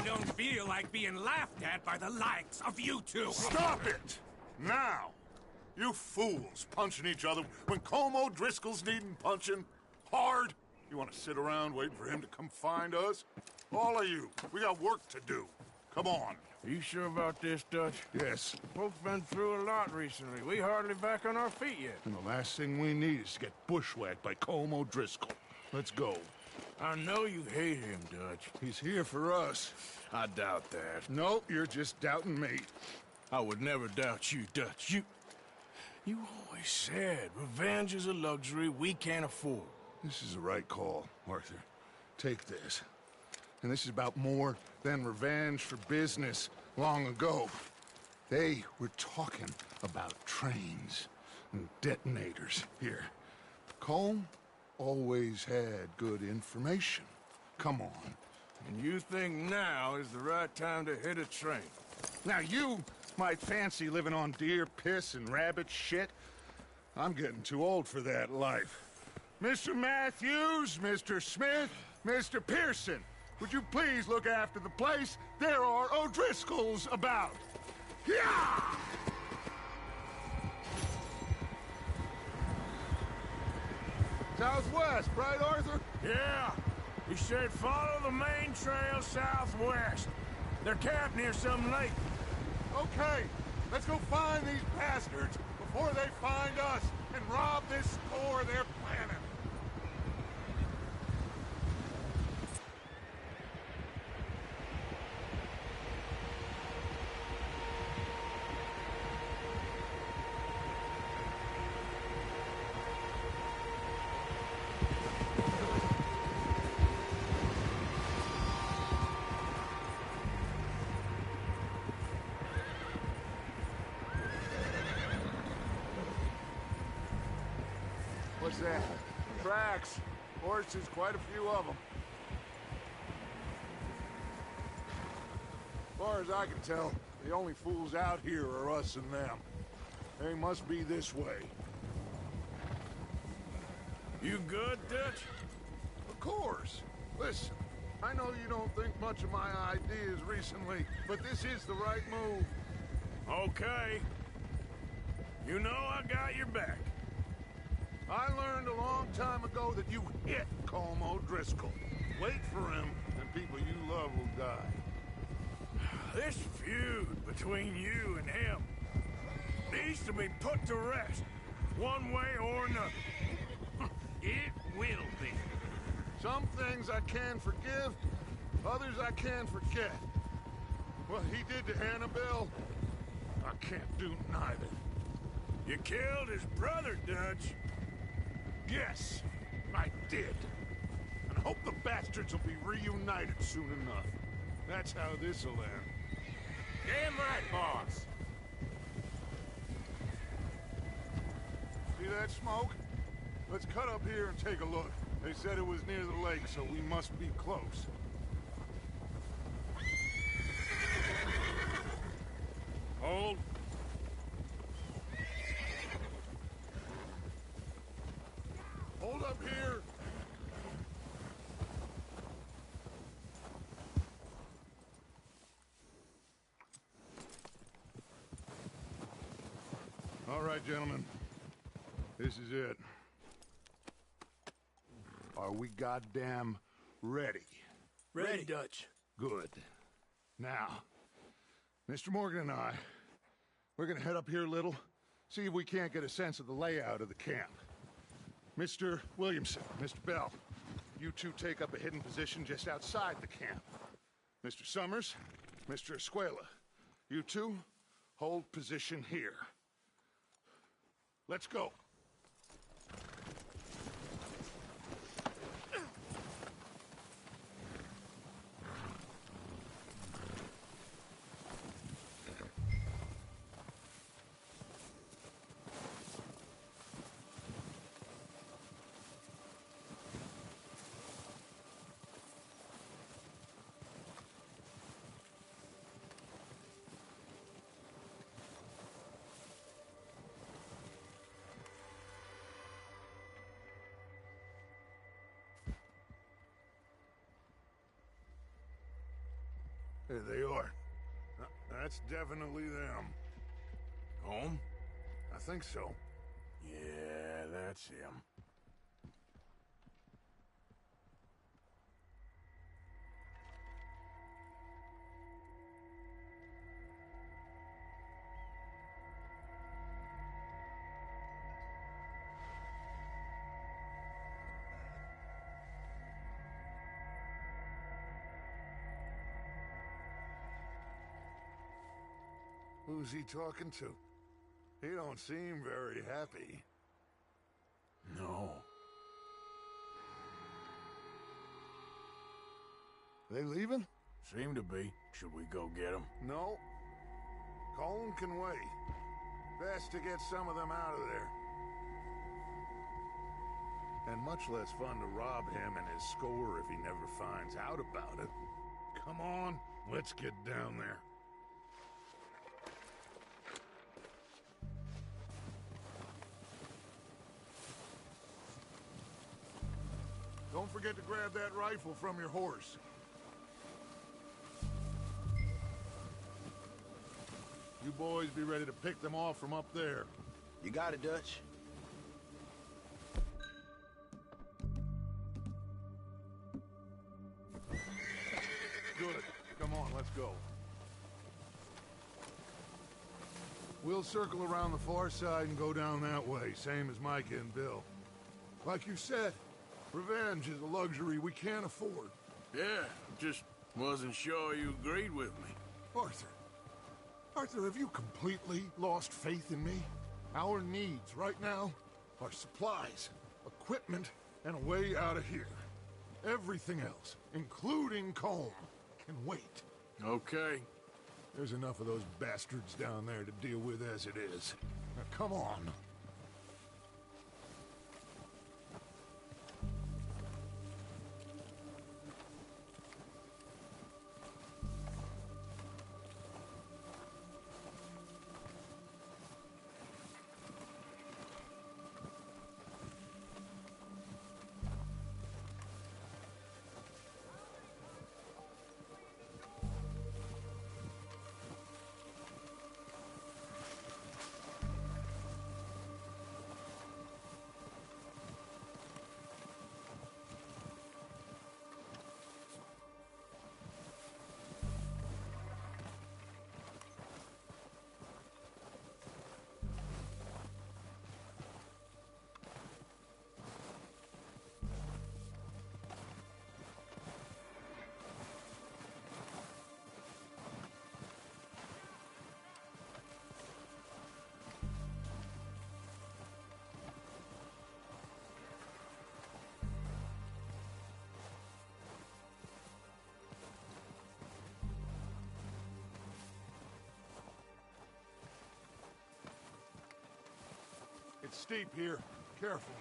don't feel like being laughed at by the likes of you two. Stop it! Now! You fools punching each other when Como Driscoll's needing punching. Hard! You want to sit around waiting for him to come find us? All of you, we got work to do. Come on. Are you sure about this, Dutch? Yes. Folks been through a lot recently. We hardly back on our feet yet. And the last thing we need is to get bushwhacked by Como Driscoll. Let's go. I know you hate him, Dutch. He's here for us. I doubt that. No, you're just doubting me. I would never doubt you, Dutch. You always said, revenge is a luxury we can't afford. This is the right call, Arthur. Take this. And this is about more than revenge for business long ago. They were talking about trains and detonators here. Colm always had good information. Come on. And you think now is the right time to hit a train? Now you might fancy living on deer piss and rabbit shit. I'm getting too old for that life. Mr. Matthews, Mr. Smith, Mr. Pearson, would you please look after the place? There are O'Driscolls about. Yeah! Southwest, right, Arthur? Yeah. He said follow the main trail southwest. They're camped near some lake. Okay, let's go find these bastards before they find us and rob this store they're planning. What's that? Tracks. Horses, quite a few of them. As far as I can tell, the only fools out here are us and them. They must be this way. You good, Dutch? Of course. Listen, I know you don't think much of my ideas recently, but this is the right move. Okay. You know I got your back. I learned a long time ago that you hit Colm O'Driscoll. Wait for him, and people you love will die. This feud between you and him needs to be put to rest, one way or another. It will be. Some things I can forgive, others I can forget. What he did to Annabelle, I can't do neither. You killed his brother, Dutch. Yes, I did. And I hope the bastards will be reunited soon enough. That's how this'll end. Damn right, boss. See that smoke? Let's cut up here and take a look. They said it was near the lake, so we must be close. Hold. Hold up here. All right, gentlemen. This is it. Are we goddamn ready? Ready, Dutch. Good. Now, Mr. Morgan and I, we're gonna head up here a little, see if we can't get a sense of the layout of the camp. Mr. Williamson, Mr. Bell, you two take up a hidden position just outside the camp. Mr. Summers, Mr. Escuela, you two hold position here. Let's go. There they are. That's definitely them. Home? I think so. Yeah, that's him. Who's he talking to? You don't seem very happy. No. They leaving? Seem to be. Should we go get them? No. Colin can wait. Best to get some of them out of there. And much less fun to rob him and his score if he never finds out about it. Come on, let's get down there. Don't forget to grab that rifle from your horse. You boys be ready to pick them off from up there. You got it, Dutch. Good. Come on, let's go. We'll circle around the far side and go down that way, same as Micah and Bill. Like you said, revenge is a luxury we can't afford. Yeah, just wasn't sure you agreed with me. Arthur, have you completely lost faith in me? Our needs right now are supplies, equipment, and a way out of here. Everything else, including Colm, can wait. Okay. There's enough of those bastards down there to deal with as it is. Now come on. It's steep here. Careful.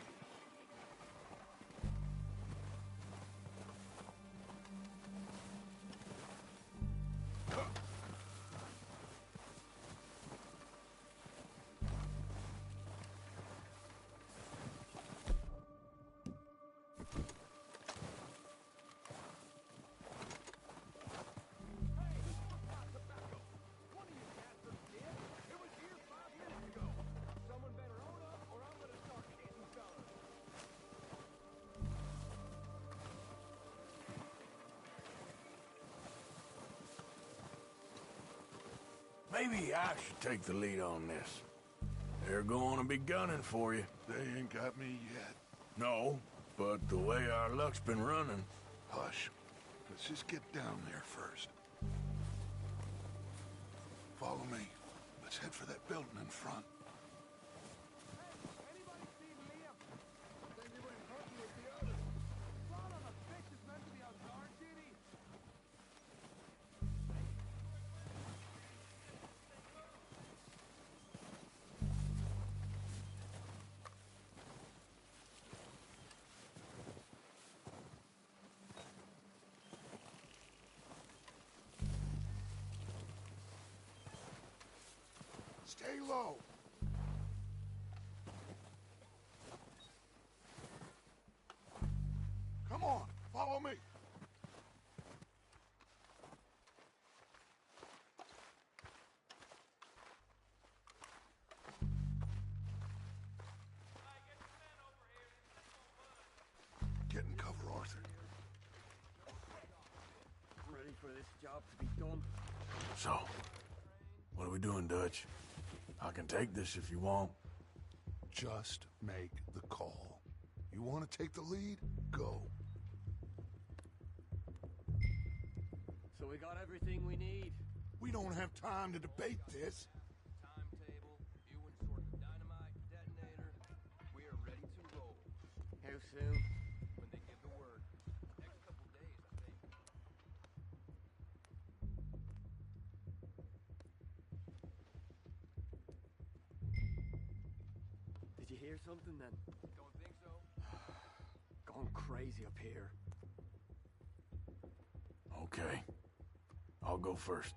Maybe I should take the lead on this. They're going to be gunning for you. They ain't got me yet. No, but the way our luck's been running... Hush. Let's just get down there first. Follow me. Let's head for that building in front. Stay low. Come on, follow me. Get in cover, Arthur. Ready for this job to be done? So, what are we doing, Dutch? I can take this if you want. Just make the call. You want to take the lead? Go. So we got everything we need. We don't have time to debate this. Timetable, viewing sort soon. When they give the word. Next couple days, I think. Did you hear something then? Don't think so. Going crazy up here. Okay. I'll go first.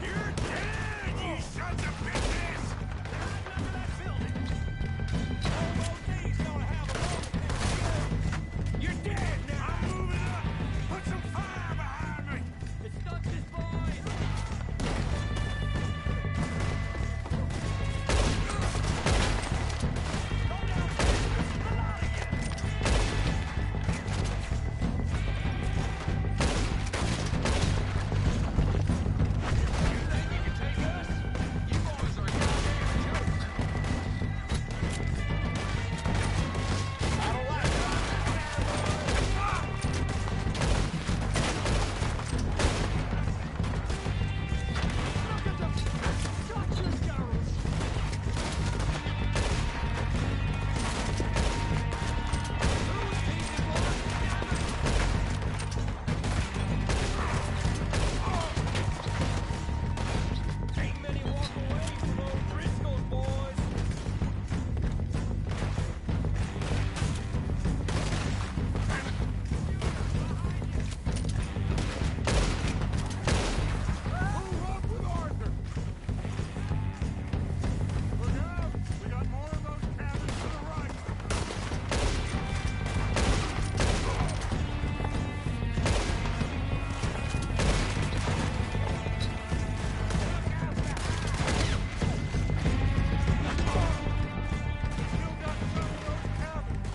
You're dead, you sons of bitches! Remember that building? Old OD's gonna have a moment. You're dead now! I'm moving up! Put some fire behind me! It's Dutch's boys! Go down, there's a lot of you! You think you can take us? You boys are a goddamn joke. I don't like Look at the Dutch's girls! Ain't many walk away from old Driscoll's boys. Move up with Arthur! Look out! We got more of those cabins to the right! Still got some of those cabins!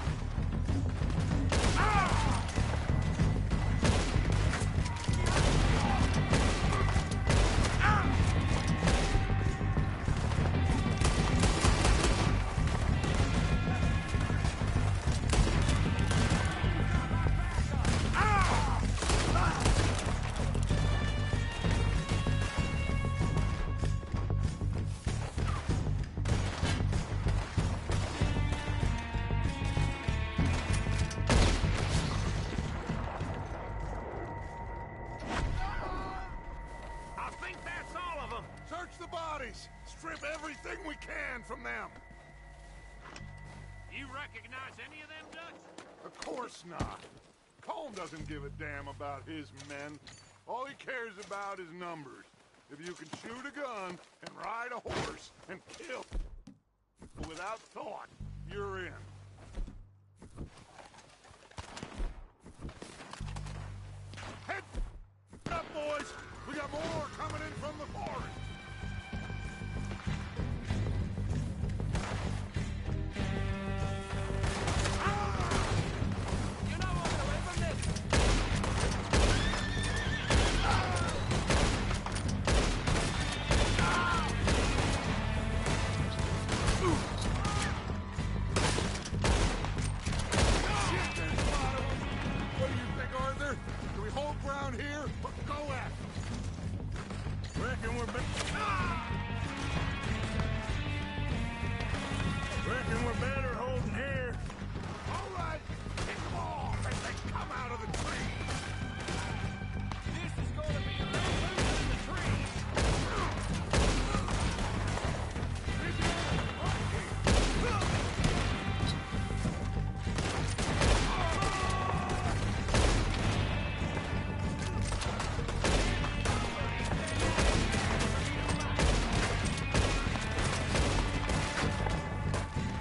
I think that's all of them! Search the bodies! Strip everything we can from them! You recognize any of them, Dutch? Of course not. Colm doesn't give a damn about his men. All he cares about is numbers. If you can shoot a gun and ride a horse and kill without thought, you're in. Head up, boys! We got more coming in from the forest! You know what to live in this. Shit, there's a lot of them! What do you think, Arthur? Do we hold ground here or go at them? Reckon we're better holding here. All right, kick them off as they come out of the trees! This is gonna be a little loose in the trees.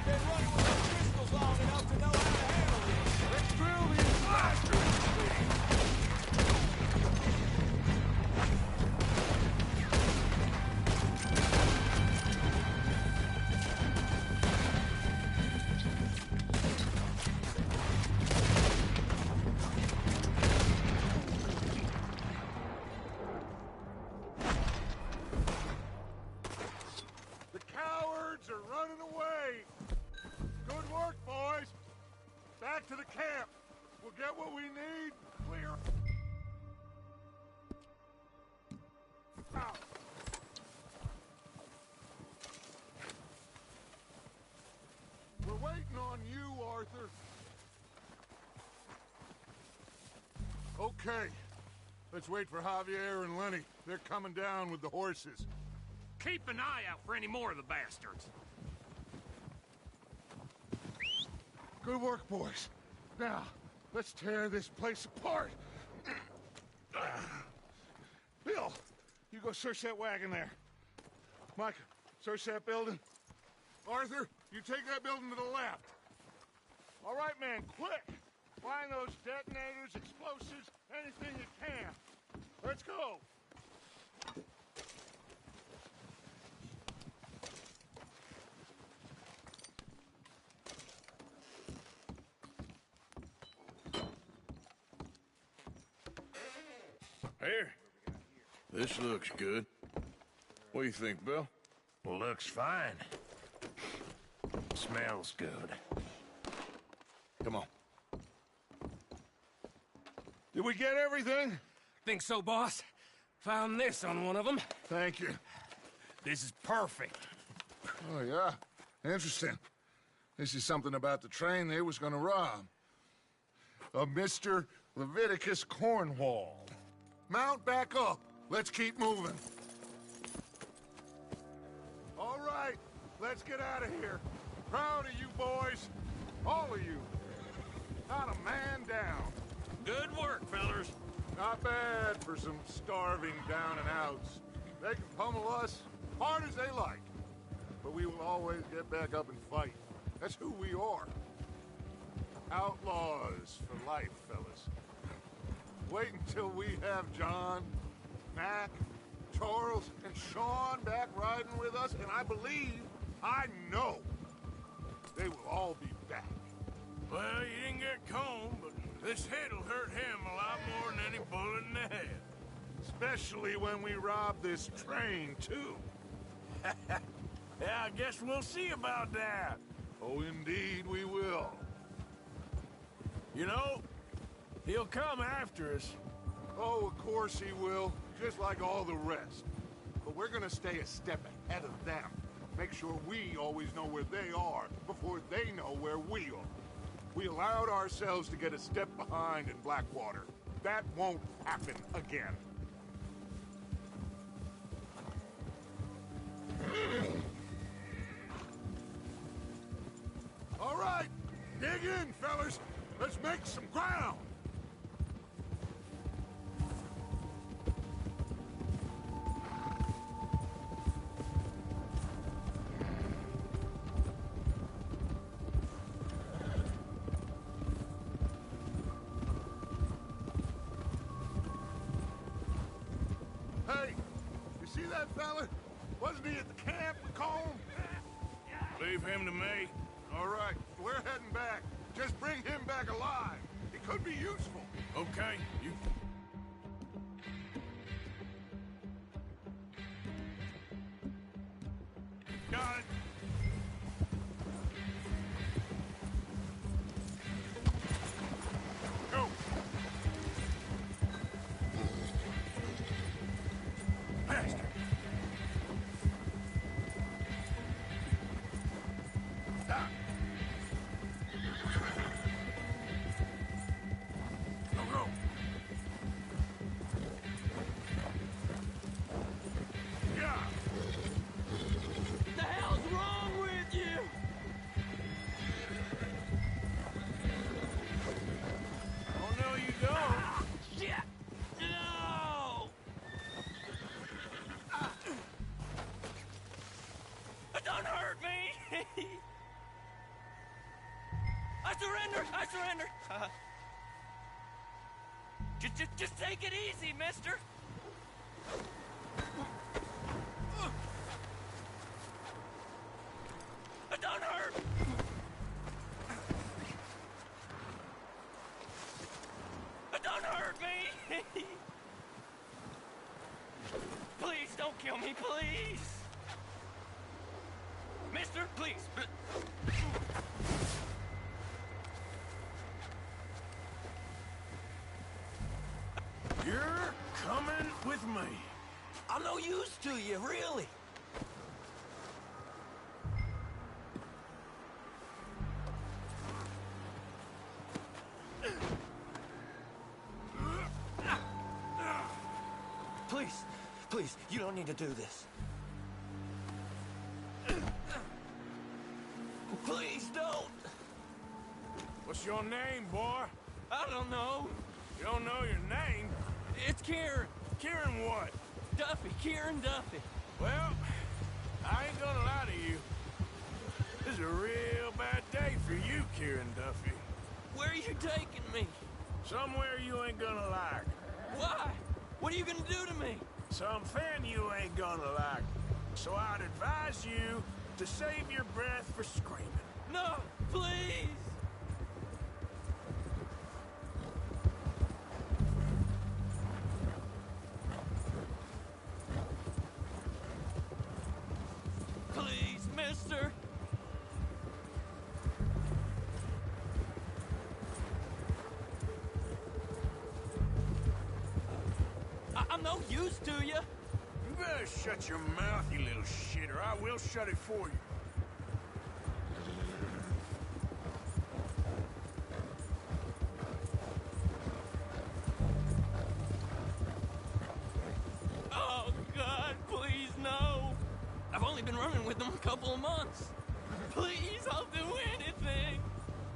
Been running with those pistols long enough to know how to handle this. Let's drill these bastards! The cowards are running away! Good work, boys! Back to the camp! We'll get what we need, clear... Okay. Let's wait for Javier and Lenny. They're coming down with the horses. Keep an eye out for any more of the bastards. Good work, boys. Now, let's tear this place apart. Bill, you go search that wagon there. Mike, search that building. Arthur, you take that building to the left. All right, man, quick. Find those detonators, explosives, anything you can. Let's go. Here. This looks good. What do you think, Bill? Looks fine. Smells good. Come on. Did we get everything? Think so, boss. Found this on one of them. Thank you. This is perfect. Oh, yeah? Interesting. This is something about the train they was gonna rob. A Mr. Leviticus Cornwall. Mount back up. Let's keep moving. All right, let's get out of here. Proud of you boys. All of you. Not a man down. Good work, fellers. Not bad for some starving down and outs. They can pummel us hard as they like. But we will always get back up and fight. That's who we are. Outlaws for life, fellas. Wait until we have John, Mac, Charles, and Sean back riding with us, and I know, they will all be back. Well, you didn't get Cone, but this hit'll hurt him a lot more than any bullet in the head. Especially when we rob this train, too. Yeah, I guess we'll see about that. Oh, indeed we will. You know, he'll come after us. Oh, of course he will, just like all the rest. But we're gonna stay a step ahead of them. Make sure we always know where they are before they know where we are. We allowed ourselves to get a step behind in Blackwater. That won't happen again. All right, dig in, fellas. Let's make some ground. Hey, you see that fella? Wasn't he at the camp with Colm? Leave him to me. All right, we're heading back. Just bring him back alive. He could be useful. Okay, you... Got it. Go. Faster. Stop. Go, go. Yeah. The hell's wrong with you? Oh, no, you don't. Ah, shit! No! Don't hurt me! I surrender! I surrender! Just take it easy, mister! Don't hurt! Don't hurt me! Please don't kill me, please! Mister, please! You're coming with me. I'm no use to you, really. Please, you don't need to do this. Please don't. What's your name, boy? I don't know. You don't know your name? It's Kieran. Kieran what? Duffy. Kieran Duffy. Well, I ain't gonna lie to you. This is a real bad day for you, Kieran Duffy. Where are you taking me? Somewhere you ain't gonna like. Why? What are you gonna do to me? Something you ain't gonna like. So I'd advise you to save your breath for screaming. No, please! Please, mister! I'm no use to you. You better shut your mouth, you little shit, or I will shut it for you. Oh, God, please, no. I've only been running with them a couple of months. Please, I'll do anything.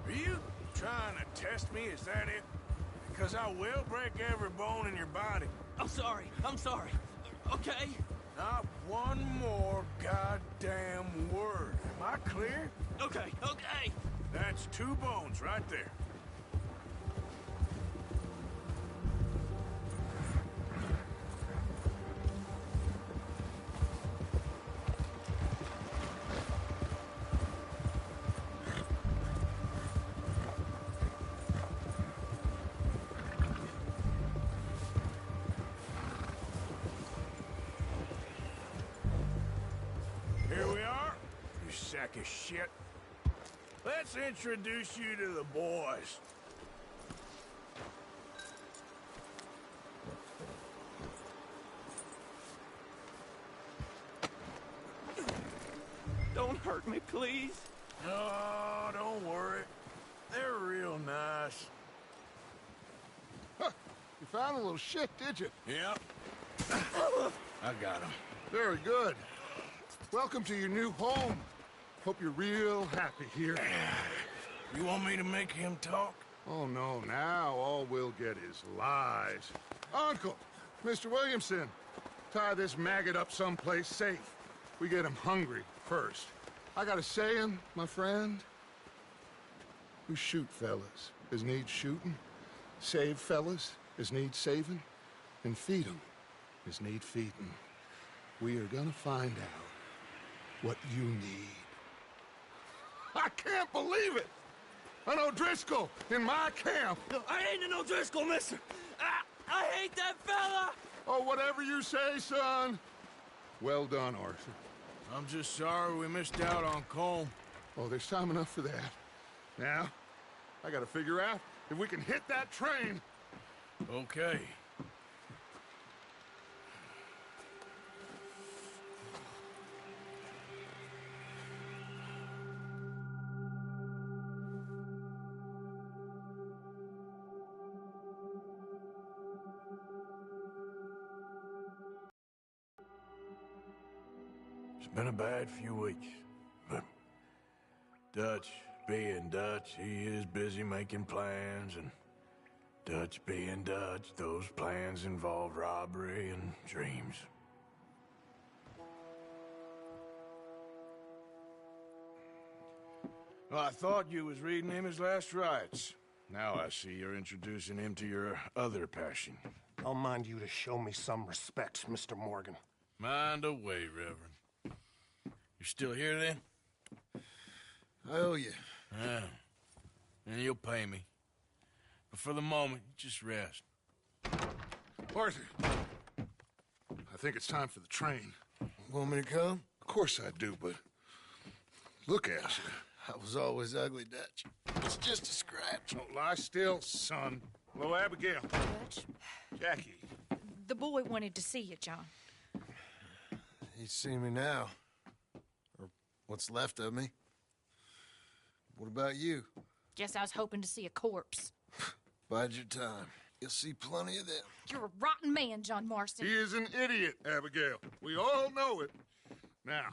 Are you trying to test me? Is that it? Because I will break every bone in your body. I'm sorry. Okay? Not one more goddamn word. Am I clear? Okay. That's 2 bones right there. Here we are, you sack of shit. Let's introduce you to the boys. Don't hurt me, please. No, don't worry. They're real nice. Huh. You found a little shit, did you? Yep. I got him. Very good. Welcome to your new home. Hope you're real happy here. You want me to make him talk? Oh, no. Now all we'll get is lies. Uncle, Mr. Williamson, tie this maggot up someplace safe. We get him hungry first. I got a saying, my friend. We shoot fellas as need shooting, save fellas as need saving, and feed 'em as need feeding. We are gonna find out what you need. I can't believe it! An O'Driscoll in my camp! No, I ain't an O'Driscoll, mister! I hate that fella! Oh, whatever you say, son. Well done, Arthur. I'm just sorry we missed out on Colm. Oh, there's time enough for that. Now, I gotta figure out if we can hit that train. Okay. It's been a bad few weeks, but Dutch being Dutch, he is busy making plans, and Dutch being Dutch, those plans involve robbery and dreams. Well, I thought you was reading him his last rites. Now I see you're introducing him to your other passion. I'll mind you to show me some respect, Mr. Morgan. Mind away, Reverend. You still here, then? I owe you. Yeah. And you'll pay me. But for the moment, just rest. Arthur, I think it's time for the train. Want me to come? Of course I do, but look at you. I was always ugly, Dutch. It's just a scratch. Don't lie still, son. Hello, Abigail. Dutch, Jackie. the boy wanted to see you, John. He's seen me now. Or what's left of me. What about you? Guess I was hoping to see a corpse. Bide your time. You'll see plenty of them. You're a rotten man, John Marston. He is an idiot, Abigail. We all know it. Now,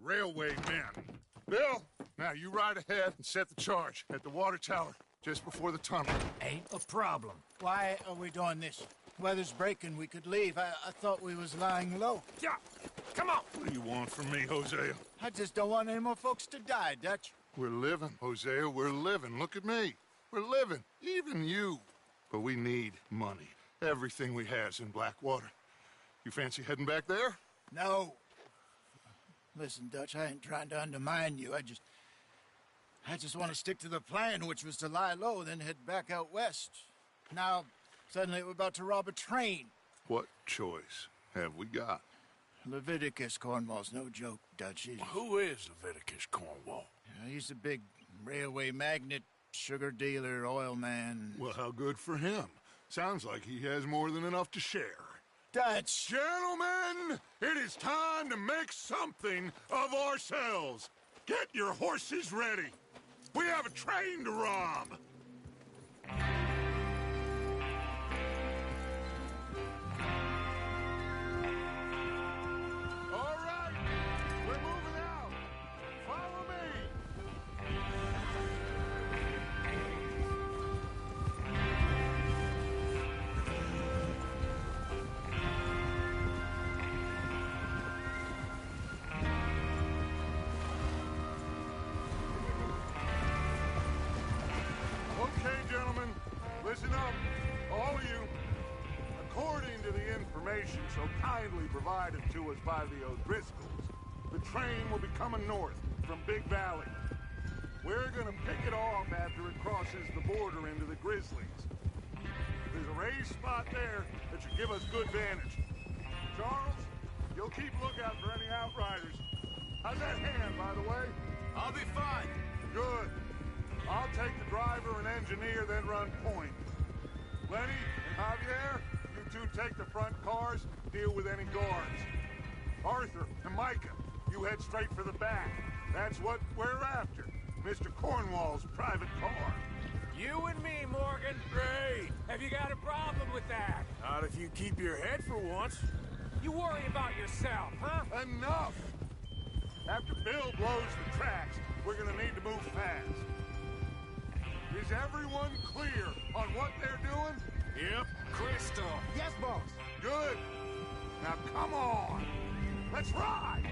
railway men. Bill, now you ride ahead and set the charge at the water tower just before the tunnel. Ain't a problem. Why are we doing this? Weather's breaking. We could leave. I thought we was lying low. Yeah, come on. What do you want from me, Hosea? I just don't want any more folks to die, Dutch. We're living, Hosea. We're living. Look at me. We're living. Even you. But we need money. Everything we has in Blackwater. You fancy heading back there? No. Listen, Dutch, I ain't trying to undermine you. I just want to stick to the plan, which was to lie low, then head back out west. Now, suddenly we're about to rob a train. What choice have we got? Leviticus Cornwall's no joke, Dutch. Who is Leviticus Cornwall? He's a big railway magnate, sugar dealer, oil man. Well, how good for him. Sounds like he has more than enough to share. Dutch! Gentlemen, it is time to make something of ourselves. Get your horses ready. We have a train to rob. All right, we're moving out. Follow me. Okay, gentlemen, listen up, all of you. According to the information so kindly provided to us by the O'Driscolls, the train will be coming north from Big Valley. We're gonna pick it off after it crosses the border into the Grizzlies. There's a raised spot there that should give us good vantage. Charles, you'll keep lookout for any outriders. How's that hand, by the way? I'll be fine. Good. I'll take the driver and engineer, then run point. Lenny and Javier, you two take the front cars, deal with any guards. Arthur and Micah, you head straight for the back. That's what we're after. Mr. Cornwall's private car. You and me, Morgan. Great. Have you got a problem with that? Not if you keep your head for once. You worry about yourself, huh? Enough! After Bill blows the tracks, we're gonna need to move fast. Is everyone clear on what they're doing? Yep. Crystal. Yes, boss. Good. Now come on. Let's ride.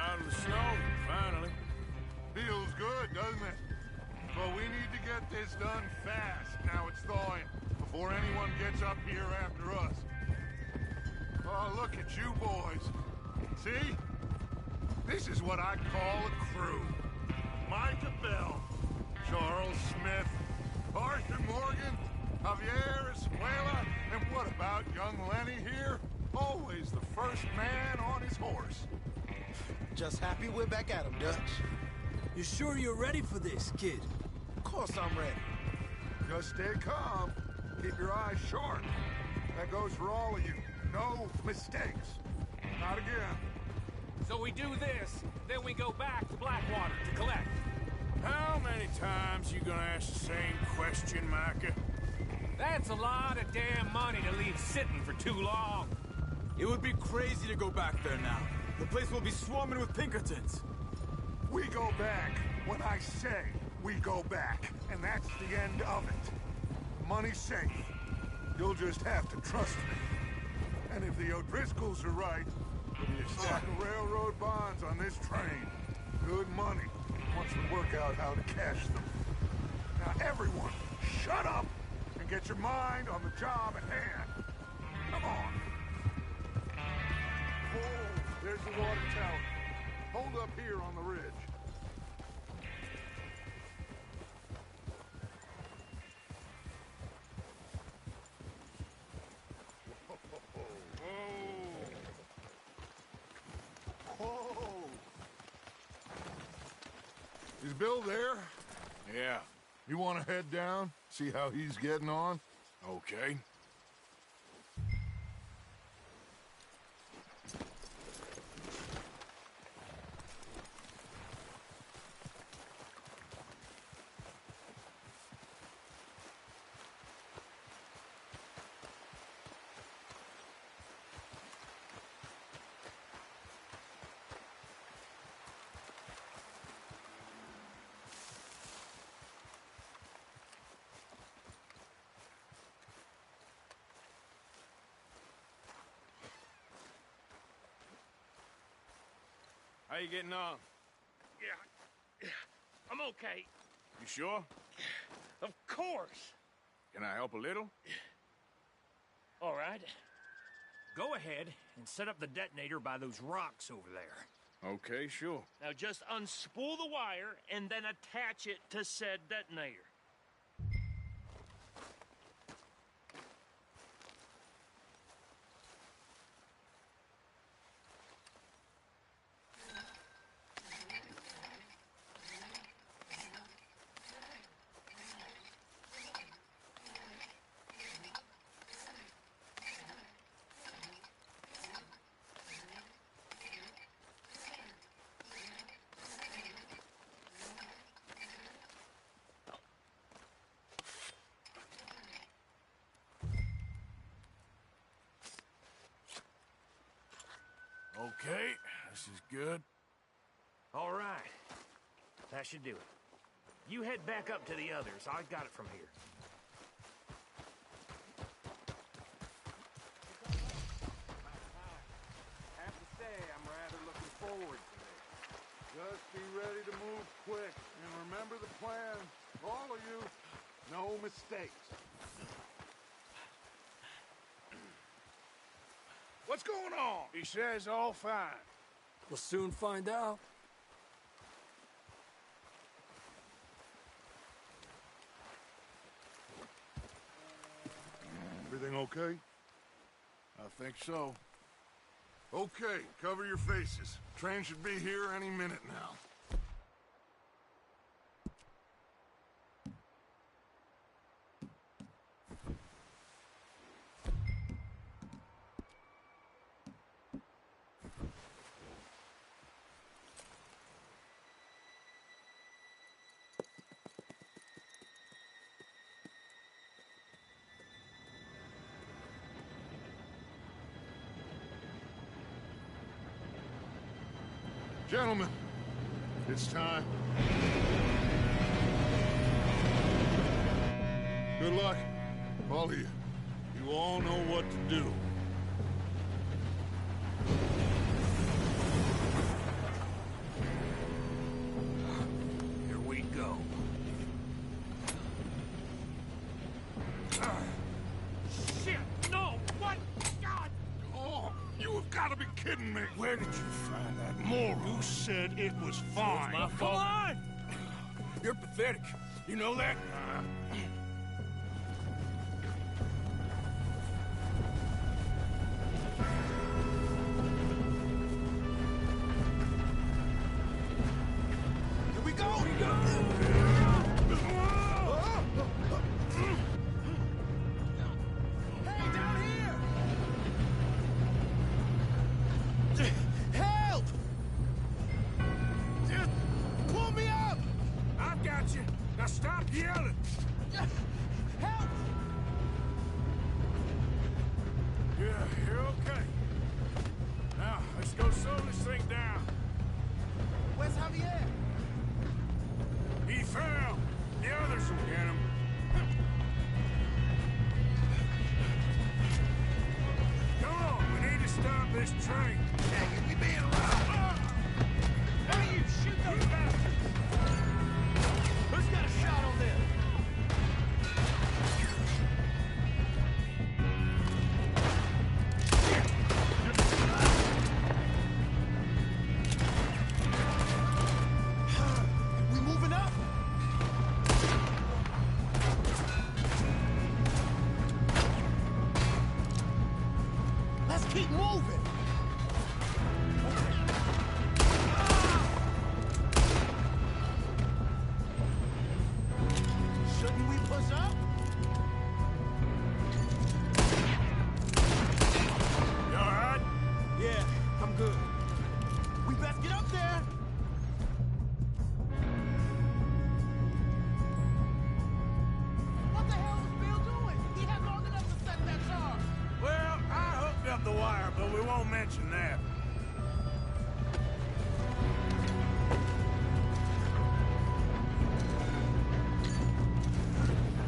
Out of the snow, finally. Feels good, doesn't it? But we need to get this done fast. Now it's thawing, before anyone gets up here after us. Oh, look at you boys. See? This is what I call a crew. Micah Bell, Charles Smith, Arthur Morgan, Javier Escuela, and what about young Lenny here? Always the first man on his horse. Just happy we're back at him, Dutch. You sure you're ready for this, kid? Of course I'm ready. Just stay calm. Keep your eyes sharp. That goes for all of you. No mistakes. Not again. So we do this, then we go back to Blackwater to collect. How many times you gonna ask the same question, Micah? That's a lot of damn money to leave sitting for too long. It would be crazy to go back there now. The place will be swarming with Pinkertons. We go back when I say we go back, and that's the end of it. Money's safe. You'll just have to trust me. And if the O'Driscolls are right, there'll be a stack of railroad bonds on this train. Good money, once we work out how to cash them. Now everyone, shut up and get your mind on the job at hand. Come on. Oh, There's the water tower. Hold up here on the ridge. Whoa! Is Bill there? Yeah. You want to head down? See how he's getting on? Okay. How you getting on? Yeah, I'm okay. You sure? Of course. Can I help a little? All right. Go ahead and set up the detonator by those rocks over there. Okay, sure. Now just unspool the wire and then attach it to said detonator. Okay, this is good. All right. That should do it. You head back up to the others. I got it from here. I have to say, I'm rather looking forward to this. Just be ready to move quick, and remember the plan. All of you, no mistakes. What's going on? He says all fine. We'll soon find out. Everything okay? I think so. Okay, cover your faces. Train should be here any minute now. Gentlemen, it's time. Good luck, all of you. You all know what to do. Here we go. Shit! No! What? God! Oh, you have got to be kidding me. Where did you find that moron? You said it was fine. My fault. Come on! You're pathetic. You know that? Here we go! Hey, down here! Help! Just pull me up! I've got you. Now stop yelling. Help! Yeah, you're okay. Now, let's go slow this thing down. Where's Javier? He fell. The others will get him. Come on, we need to stop this train. Dang it, we being robbed! Why don't you shoot those bastards? Who's got a shot on them? but we won't mention that.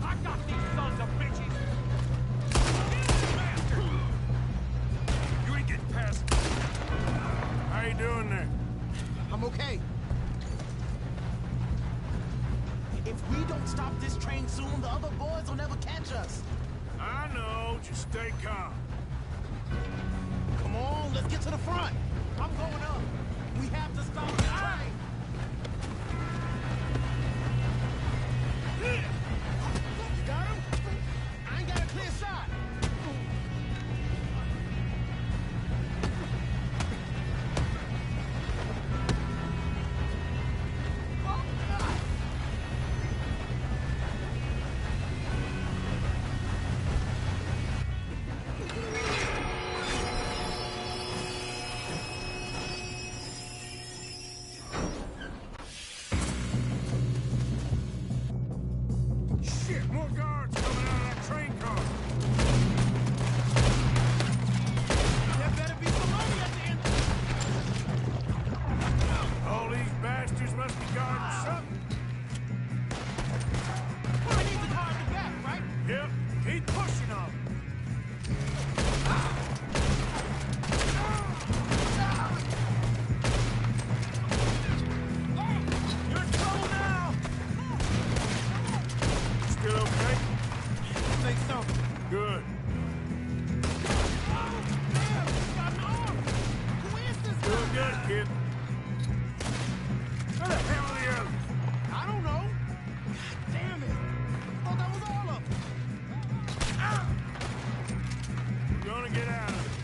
I got these sons of bitches! You ain't getting past. How you doing there? I'm okay. If we don't stop this train soon, the other boys will never catch us. I know, just stay calm. Come on, let's get to the front. I'm going up. We have to stop the train. You got him? I ain't got a clear shot. Shit, more guards coming out of that train car. There better be some money at the end. All these bastards must be guarding something. Well, I need to guard the back, right? Yep, keep pushing on. You're in trouble now. Still okay? I think so. Good. Oh, damn! Got an arm. Who is this guy? Doing good, kid. Where the hell are the others? I don't know. God damn it. I thought that was all of them. We're gonna get out of this.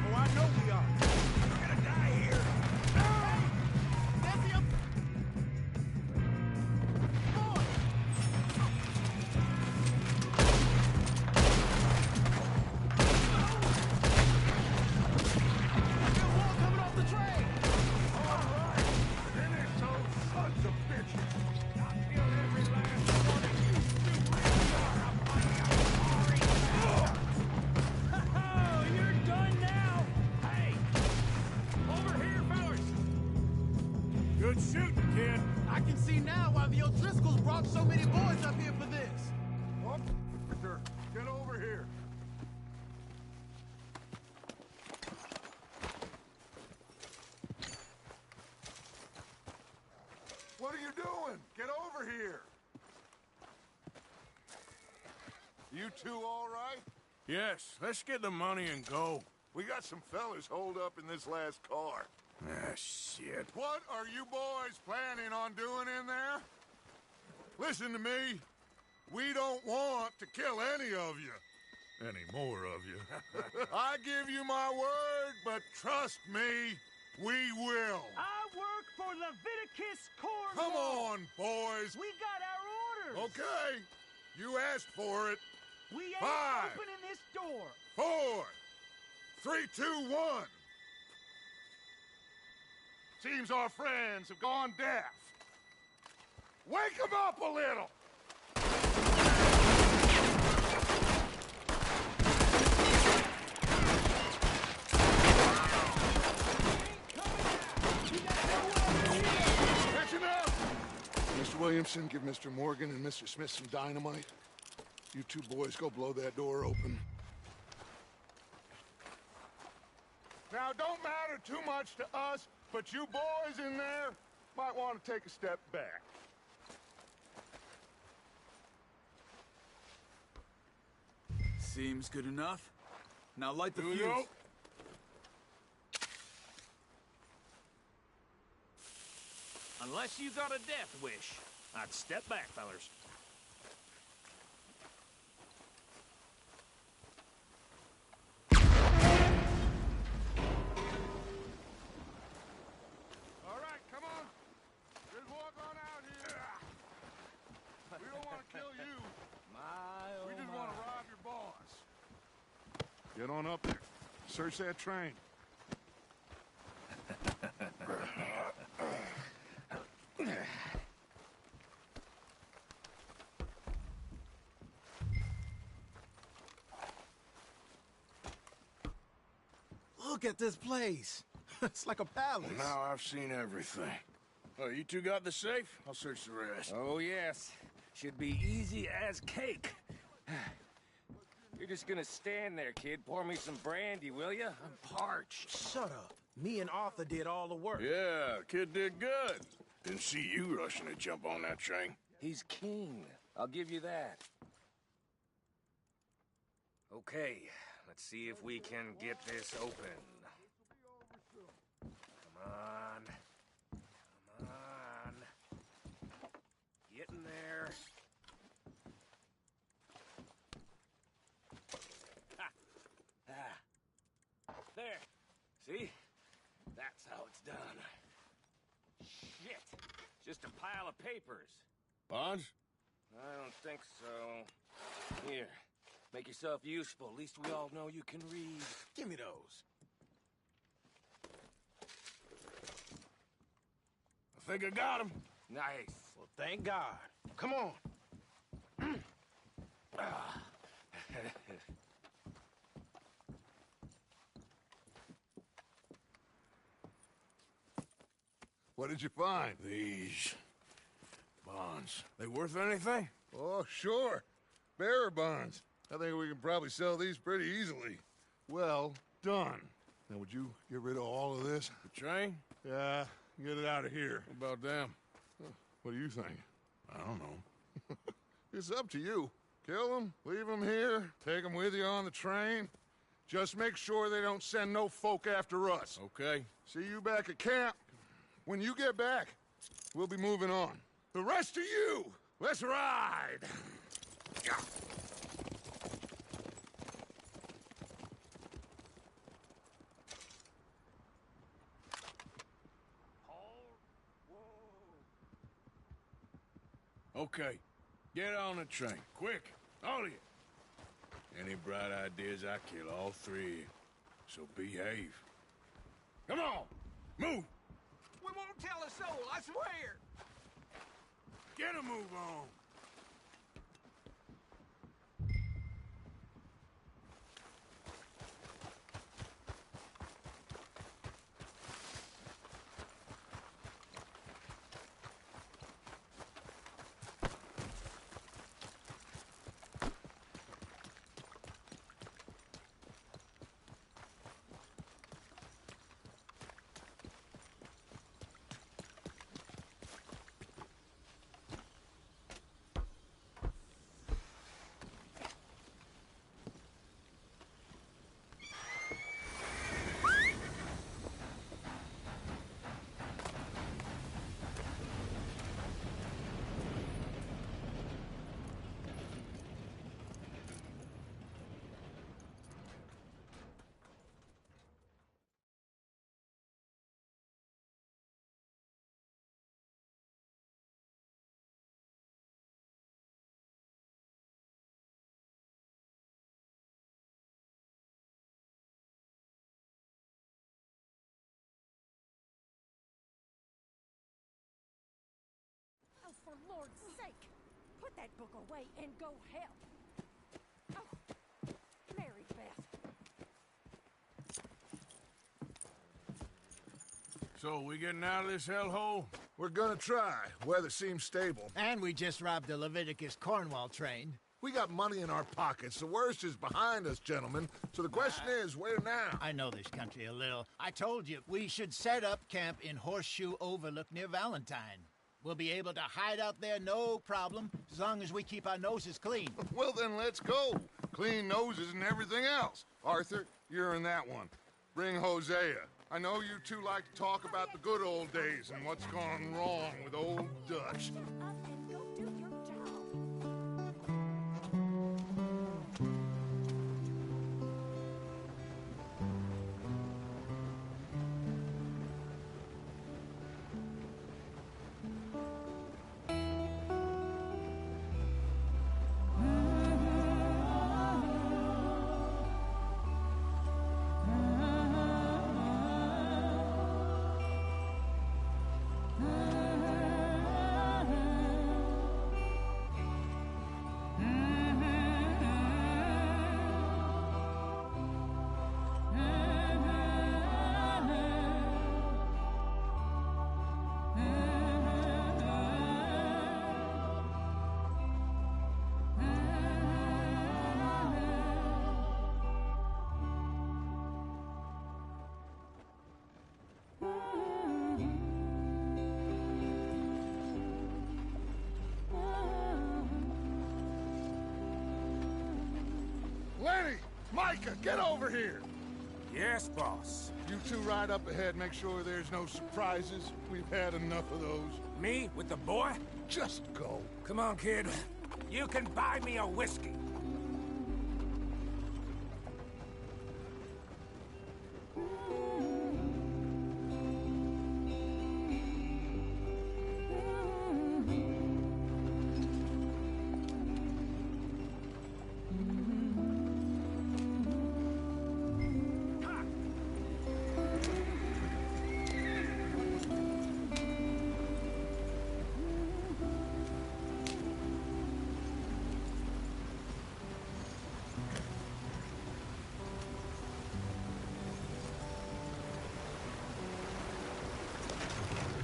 Oh, I know we are. We're gonna die here. Hey! That's him! Boy! There's more coming off the train! All right. Finish those sons of bitches. I killed every last one of you Oh, you're done now! Hey! Over here, fellas! Good shooting, kid. I can see now why the O'Driscolls brought so many boys up here for this. Officer, get over here. What are you doing? Get over here. You two all right? Yes, let's get the money and go. We got some fellas holed up in this last car. Ah, shit. What are you boys planning on doing in there? Listen to me. We don't want to kill any of you. Any more of you. I give you my word, but trust me, we will. I work for Leviticus Corps. Come on, boys. We got our orders. Okay. You asked for it. We ain't 5, opening this door. 4, 3, 2, 1. Seems our friends have gone deaf. Wake them up a little. Catching up. Mr. Williamson, give Mr. Morgan and Mr. Smith some dynamite. You two boys go blow that door open. Now, don't matter too much to us, but you boys in there might want to take a step back. Seems good enough. Now light the fuse. Yo. Unless you got a death wish, I'd step back, fellers. All right, come on. Just walk on out here. We don't want to kill you. We just want to rob your boss. Get on up there. Search that train. Look at this place. It's like a palace. Well, now I've seen everything. Oh, you two got the safe? I'll search the rest. Oh, yes. Should be easy as cake. You're just gonna stand there, kid. Pour me some brandy, will you? I'm parched. Shut up. Me and Arthur did all the work. Yeah, kid did good. Didn't see you rushing to jump on that train. He's keen. I'll give you that. Okay, let's see if we can get this open. Come on. Come on. Get in there. Ha! Ah. There. See? That's how it's done. Shit. Just a pile of papers. Bonds? I don't think so. Here. Make yourself useful. At least we all know you can read. Give me those. I think I got him. Nice. Well, thank God. Come on. What did you find? These bonds. They worth anything? Oh, sure. Bearer bonds. I think we can probably sell these pretty easily. Well done. Now, would you get rid of all of this? The train? Yeah, get it out of here. What about them? What do you think? I don't know. It's up to you. Kill them, leave them here, take them with you on the train. Just make sure they don't send no folk after us. Okay. See you back at camp. When you get back, we'll be moving on. The rest of you, let's ride! Okay. Get on the train. Quick. All of you. Any bright ideas, I kill all three of you. So behave. Come on! Move! We won't tell a soul, I swear! Get a move on! Oh, for Lord's sake, put that book away and go help. Oh, Mary Beth. So, we getting out of this hellhole? We're gonna try. Weather seems stable. And we just robbed the Leviticus Cornwall train. We got money in our pockets. The worst is behind us, gentlemen. So the question is, where now? I know this country a little. I told you, we should set up camp in Horseshoe Overlook near Valentine. We'll be able to hide out there no problem, as long as we keep our noses clean. Well, then let's go. Clean noses and everything else. Arthur, you're in that one. Bring Hosea. I know you two like to talk about the good old days and what's gone wrong with old Dutch. Micah, get over here! Yes, boss. You two ride up ahead, make sure there's no surprises. We've had enough of those. Me with the boy? Just go. Come on, kid. You can buy me a whiskey.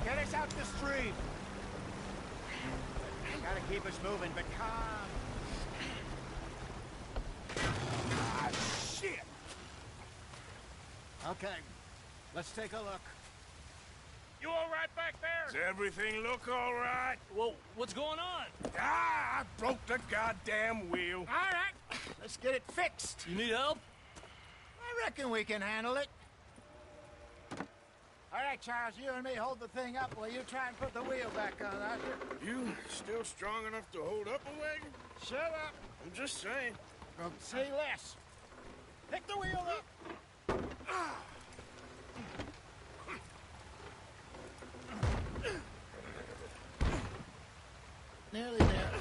Get us out the stream. Gotta keep us moving, but calm. Ah, shit! Okay, let's take a look. You all right back there? Does everything look all right? Well, what's going on? Ah, I broke the goddamn wheel. All right, let's get it fixed. You need help? I reckon we can handle it. All right, Charles, you and me hold the thing up while you try and put the wheel back on, Arthur. You still strong enough to hold up a wagon? Shut up. I'm just saying. Say less. Pick the wheel up. Nearly there.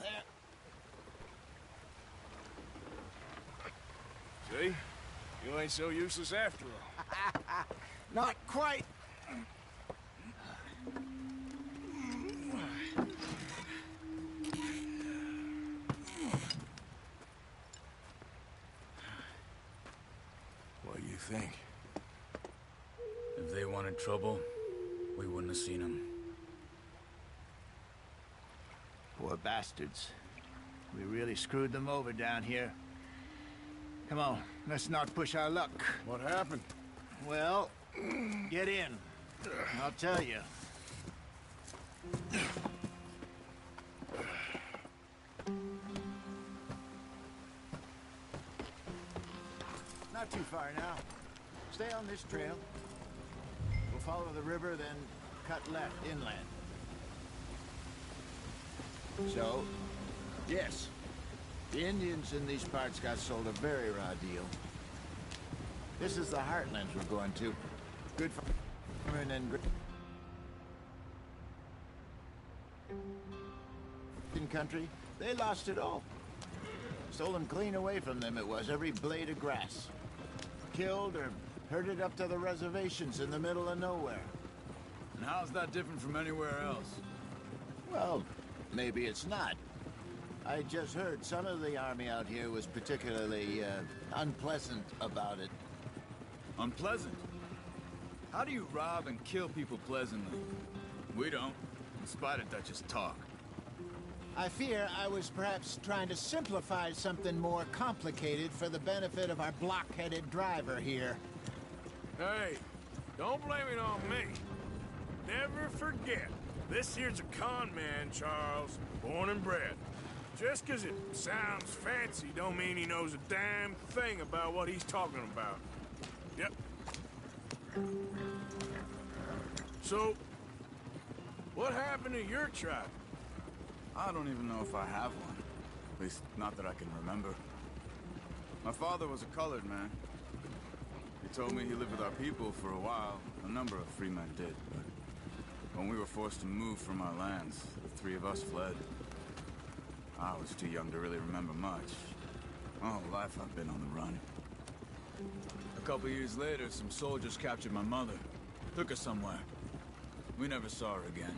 There. See? You ain't so useless after all. Not quite. What do you think? If they wanted trouble, we wouldn't have seen them. Poor bastards. We really screwed them over down here. Come on, let's not push our luck. What happened? Well, get in. I'll tell you. Not too far now. Stay on this trail. We'll follow the river, then cut left inland. So, yes, the Indians in these parts got sold a very raw deal. This is the heartlands we're going to. Good farming and great country. They lost it all. Stolen clean away from them it was, every blade of grass. Killed or herded up to the reservations in the middle of nowhere. And how's that different from anywhere else? Well, maybe it's not. I just heard some of the army out here was particularly unpleasant about it. Unpleasant? How do you rob and kill people pleasantly? We don't, in spite of Dutch's talk. I fear I was perhaps trying to simplify something more complicated for the benefit of our block-headed driver here. Hey, don't blame it on me. Never forget, this here's a con man, Charles, born and bred. Just 'cause it sounds fancy don't mean he knows a damn thing about what he's talking about. Yep. So, what happened to your tribe? I don't even know if I have one. At least, not that I can remember. My father was a colored man. He told me he lived with our people for a while. A number of free men did, but when we were forced to move from our lands, the three of us fled. I was too young to really remember much. My whole life I've been on the run. A couple years later, some soldiers captured my mother. Took her somewhere. We never saw her again.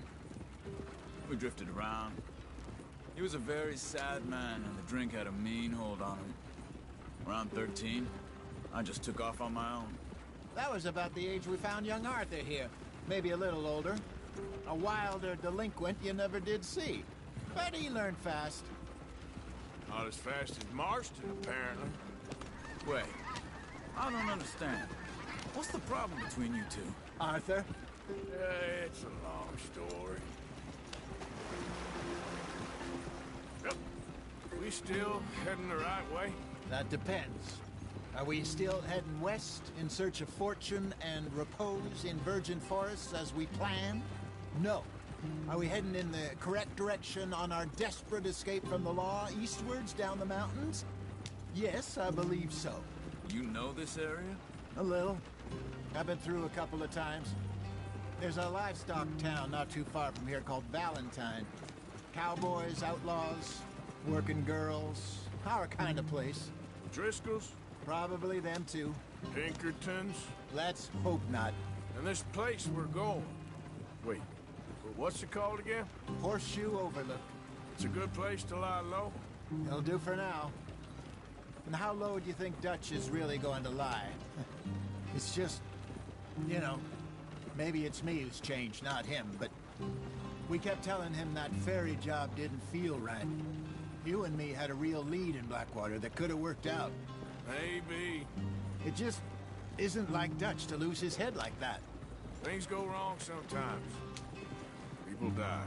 We drifted around. He was a very sad man, and the drink had a mean hold on him. Around 13, I just took off on my own. That was about the age we found young Arthur here. Maybe a little older. A wilder delinquent you never did see. But he learned fast. Not as fast as Marston, apparently. Wait, I don't understand. What's the problem between you two? Arthur? It's a long story. Yep. We still heading the right way? That depends. Are we still heading west in search of fortune and repose in virgin forests as we planned? No. Are we heading in the correct direction on our desperate escape from the law eastwards down the mountains? Yes, I believe so. You know this area? A little. I've been through a couple of times. There's a livestock town not too far from here called Valentine. Cowboys, outlaws, working girls, our kind of place. Driscoll's? Probably them too. Pinkertons? Let's hope not. And this place we're going. Wait, what's it called again? Horseshoe Overlook. It's a good place to lie low? It'll do for now. And how low do you think Dutch is really going to lie? It's just, you know, maybe it's me who's changed, not him, but we kept telling him that ferry job didn't feel right. You and me had a real lead in Blackwater that could have worked out. Maybe. It just isn't like Dutch to lose his head like that. Things go wrong sometimes. People die.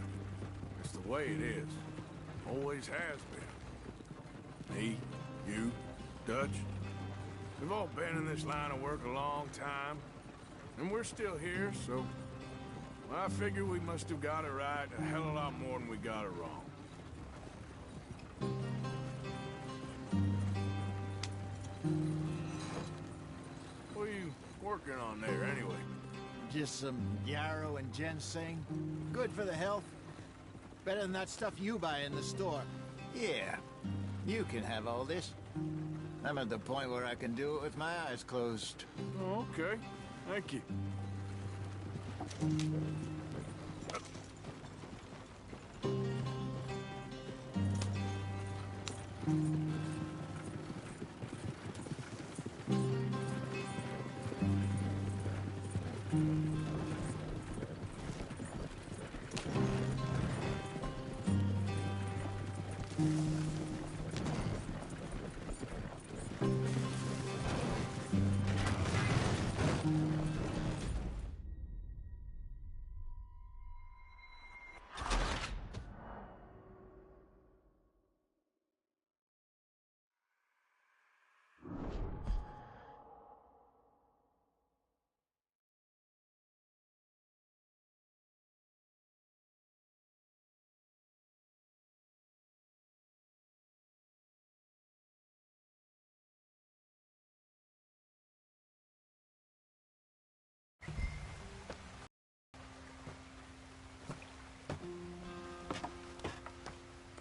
It's the way it is. Always has been. Me, you, Dutch. We've all been in this line of work a long time. And we're still here, so... well, I figure we must have got it right a hell of a lot more than we got it wrong. What are you working on there, anyway? Just some yarrow and ginseng. Good for the health. Better than that stuff you buy in the store. Yeah, you can have all this. I'm at the point where I can do it with my eyes closed. Oh, okay. Thank you.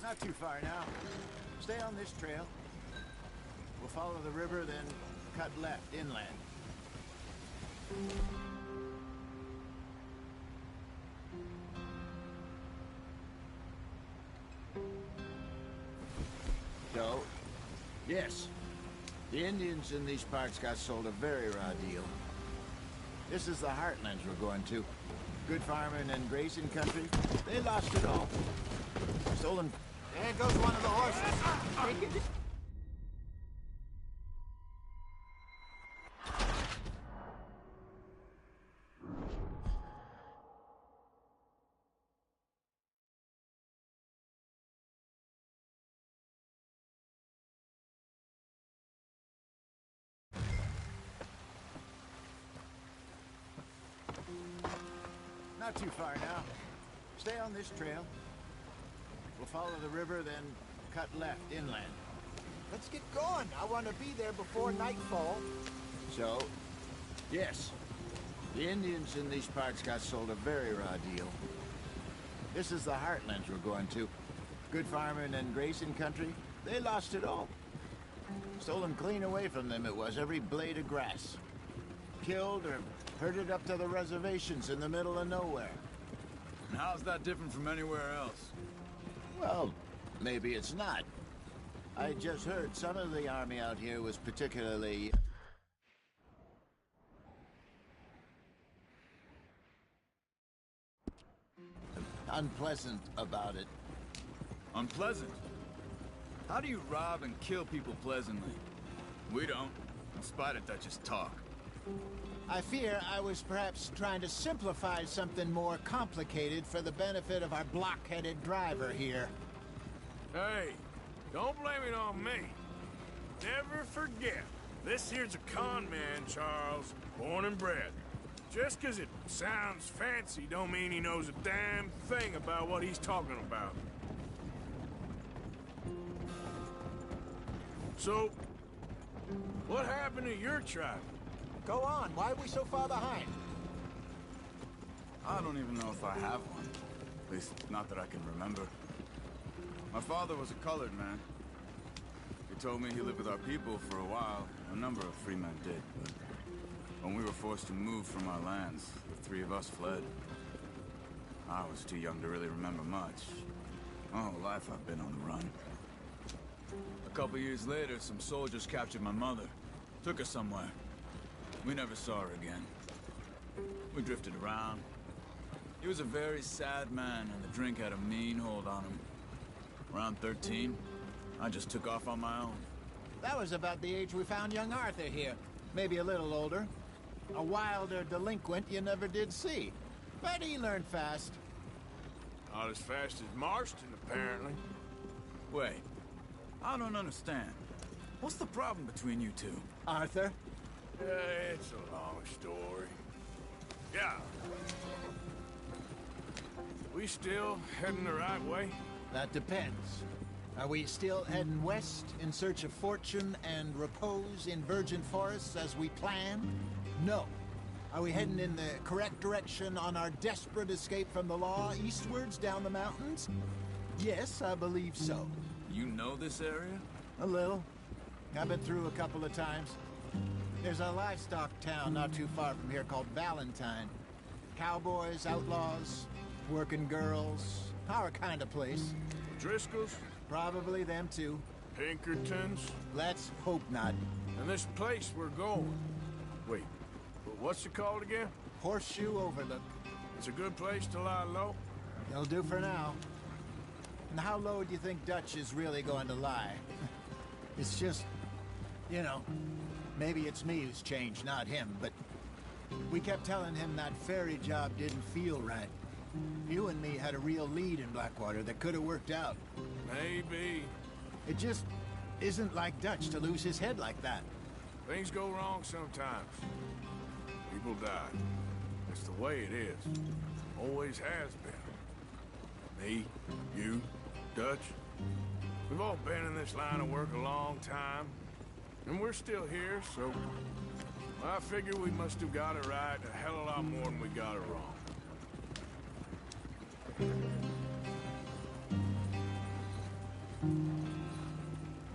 Not too far now. Stay on this trail. We'll follow the river, then cut left inland. So, yes, the Indians in these parts got sold a very raw deal. This is the heartlands we're going to. Good farming and grazing country. They lost it all. Stolen. There goes one of the horses. Take it. Not too far now. Stay on this trail. We'll follow the river, then cut left inland. Let's get going. I want to be there before nightfall. So, yes, the Indians in these parts got sold a very raw deal. This is the heartlands we're going to. Good farming and grazing country. They lost it all. Stolen clean away from them it was, every blade of grass. Killed or herded up to the reservations in the middle of nowhere. And how's that different from anywhere else? Well, maybe it's not. I just heard some of the army out here was particularly... unpleasant about it. Unpleasant? How do you rob and kill people pleasantly? We don't, in spite of Dutch's talk. I fear I was perhaps trying to simplify something more complicated for the benefit of our block-headed driver here. Hey, don't blame it on me. never forget. This here's a con man, Charles, born and bred. Just 'cause it sounds fancy don't mean he knows a damn thing about what he's talking about. So, what happened to your tribe? Go on, why are we so far behind? I don't even know if I have one. At least, not that I can remember. My father was a colored man. He told me he lived with our people for a while. A number of free men did, but when we were forced to move from our lands, the three of us fled. I was too young to really remember much. My whole life I've been on the run. A couple years later, some soldiers captured my mother. Took her somewhere. We never saw her again. We drifted around. He was a very sad man, and the drink had a mean hold on him. Around 13, I just took off on my own. That was about the age we found young Arthur here. Maybe a little older. A wilder delinquent you never did see. But he learned fast. Not as fast as Marston, apparently. Wait, I don't understand. What's the problem between you two? Arthur? It's a long story. Yeah. We still heading the right way? That depends. Are we still heading west in search of fortune and repose in virgin forests as we planned? No. Are we heading in the correct direction on our desperate escape from the law eastwards down the mountains? Yes, I believe so. You know this area? A little. I've been through a couple of times. There's a livestock town not too far from here called Valentine. Cowboys, outlaws, working girls, our kind of place. Driscoll's? Probably them too. Pinkertons? Let's hope not. And this place we're going. Wait, but what's it called again? Horseshoe Overlook. It's a good place to lie low? It'll do for now. And how low do you think Dutch is really going to lie? It's just, you know, maybe it's me who's changed, not him, but we kept telling him that ferry job didn't feel right. You and me had a real lead in Blackwater that could have worked out. Maybe. It just isn't like Dutch to lose his head like that. Things go wrong sometimes. People die. It's the way it is. Always has been. Me, you, Dutch. We've all been in this line of work a long time. And we're still here, so I figure we must have got it right a hell of a lot more than we got it wrong.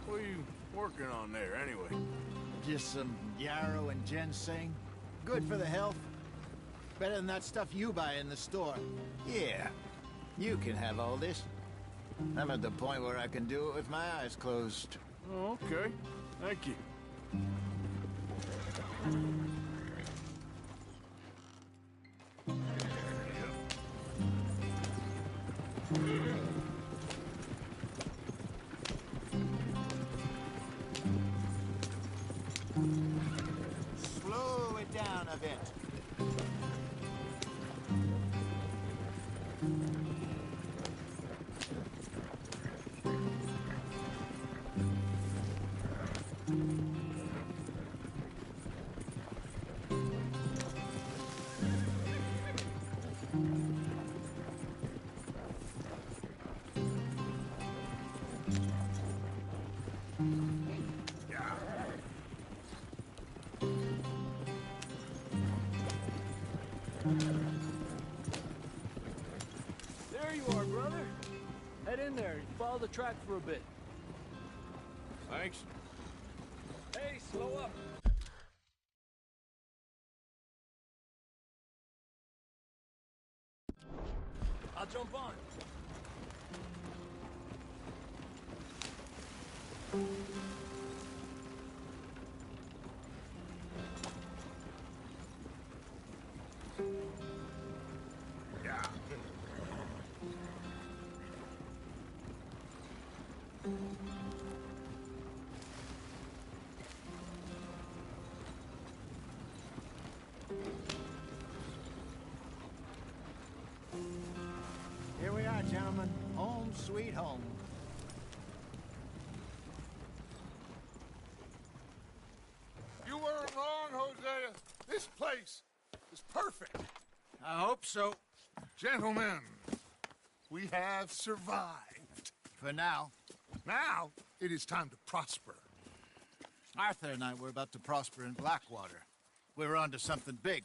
What are you working on there, anyway? Just some yarrow and ginseng. Good for the health. Better than that stuff you buy in the store. Yeah, you can have all this. I'm at the point where I can do it with my eyes closed. Oh, okay. Thank you. Slow it down a bit. There you are, brother. Head in there and follow the track for a bit. Thanks. Hey, slow up. I'll jump on. Yeah. Here we are, gentlemen. Home sweet home. so. Gentlemen, we have survived. For now. Now, it is time to prosper. Arthur and I were about to prosper in Blackwater. We were onto something big.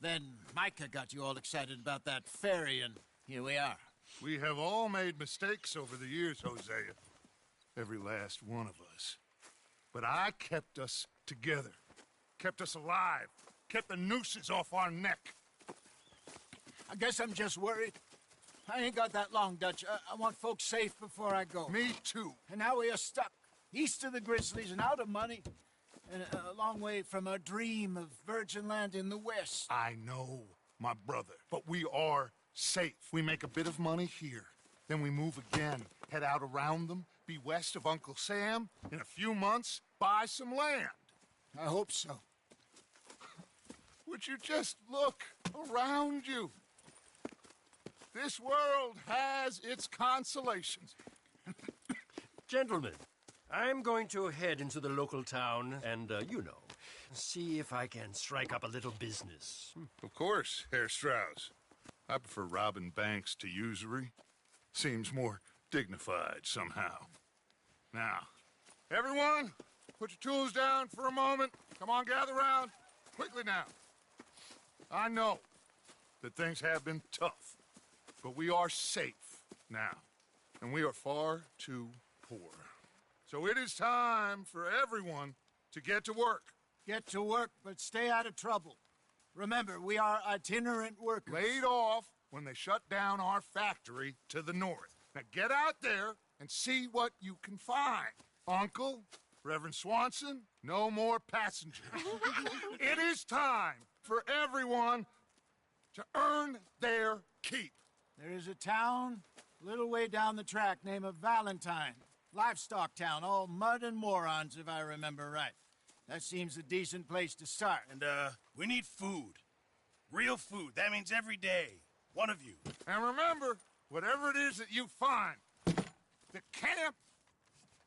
Then Micah got you all excited about that ferry, and here we are. We have all made mistakes over the years, Hosea. Every last one of us. But I kept us together. Kept us alive. Kept the nooses off our neck. I guess I'm just worried. I ain't got that long, Dutch. I want folks safe before I go. Me too. And now we are stuck. East of the Grizzlies and out of money. And a long way from our dream of virgin land in the west. I know, my brother. But we are safe. We make a bit of money here. Then we move again. Head out around them. Be west of Uncle Sam. In a few months, buy some land. I hope so. Would you just look around you? This world has its consolations. Gentlemen, I'm going to head into the local town and, see if I can strike up a little business. Of course, Herr Strauss. I prefer robbing banks to usury. Seems more dignified somehow. Now, everyone, put your tools down for a moment. Come on, gather round. Quickly now. I know that things have been tough, but we are safe now, and we are far too poor. So it is time for everyone to get to work. Get to work, but stay out of trouble. Remember, we are itinerant workers. Laid off when they shut down our factory to the north. Now get out there and see what you can find. Uncle, Reverend Swanson, no more passengers. It is time for everyone to earn their keep. There is a town a little way down the track named Valentine. Livestock town, all mud and morons, if I remember right. That seems a decent place to start. And, we need food. Real food. That means every day. One of you. And remember, whatever it is that you find, the camp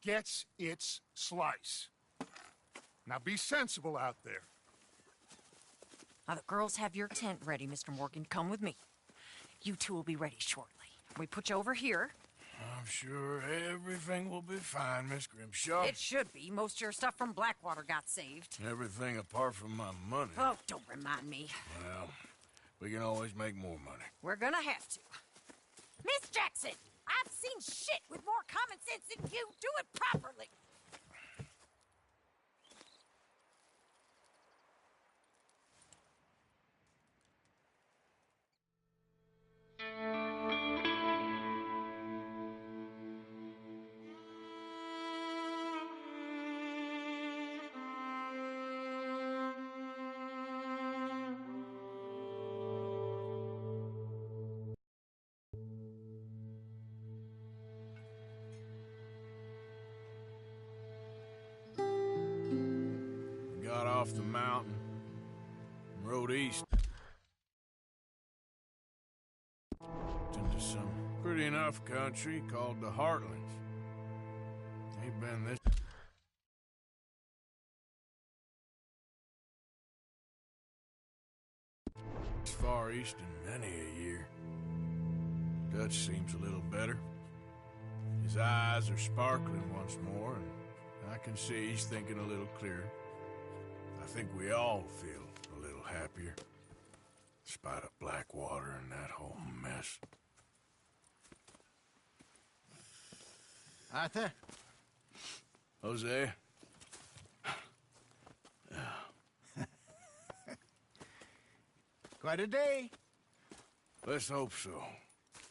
gets its slice. Now be sensible out there. Now, the girls have your tent ready, Mr. Morgan. Come with me. You two will be ready shortly. We put you over here. I'm sure everything will be fine, Miss Grimshaw. It should be. Most of your stuff from Blackwater got saved. Everything apart from my money. Oh, don't remind me. Well, we can always make more money. We're gonna have to. Miss Jackson, I've seen shit with more common sense than you. Do it properly. Got off the mountain and rode east into some pretty enough country called the Heartlands. Ain't been this far east in many a year. Dutch seems a little better. His eyes are sparkling once more, and I can see he's thinking a little clearer. I think we all feel a little happier, in spite of Blackwater and that whole mess. Arthur? Jose? Quite a day. Let's hope so.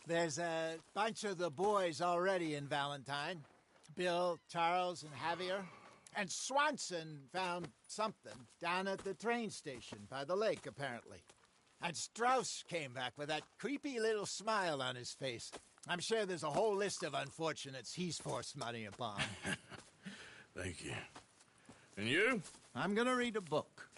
There's a bunch of the boys already in Valentine. Bill, Charles, and Javier. And Swanson found something down at the train station by the lake, apparently. And Strauss came back with that creepy little smile on his face. I'm sure there's a whole list of unfortunates he's forced money upon. Thank you. And you? I'm gonna read a book.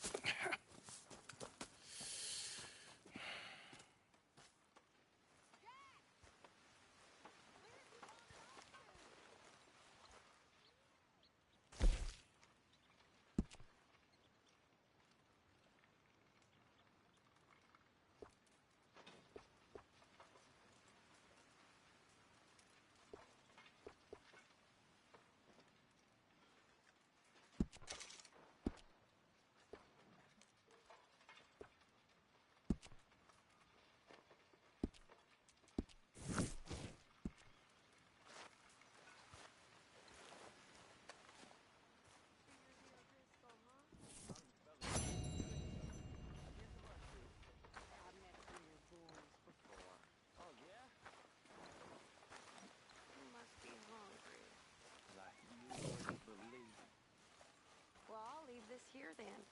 north end.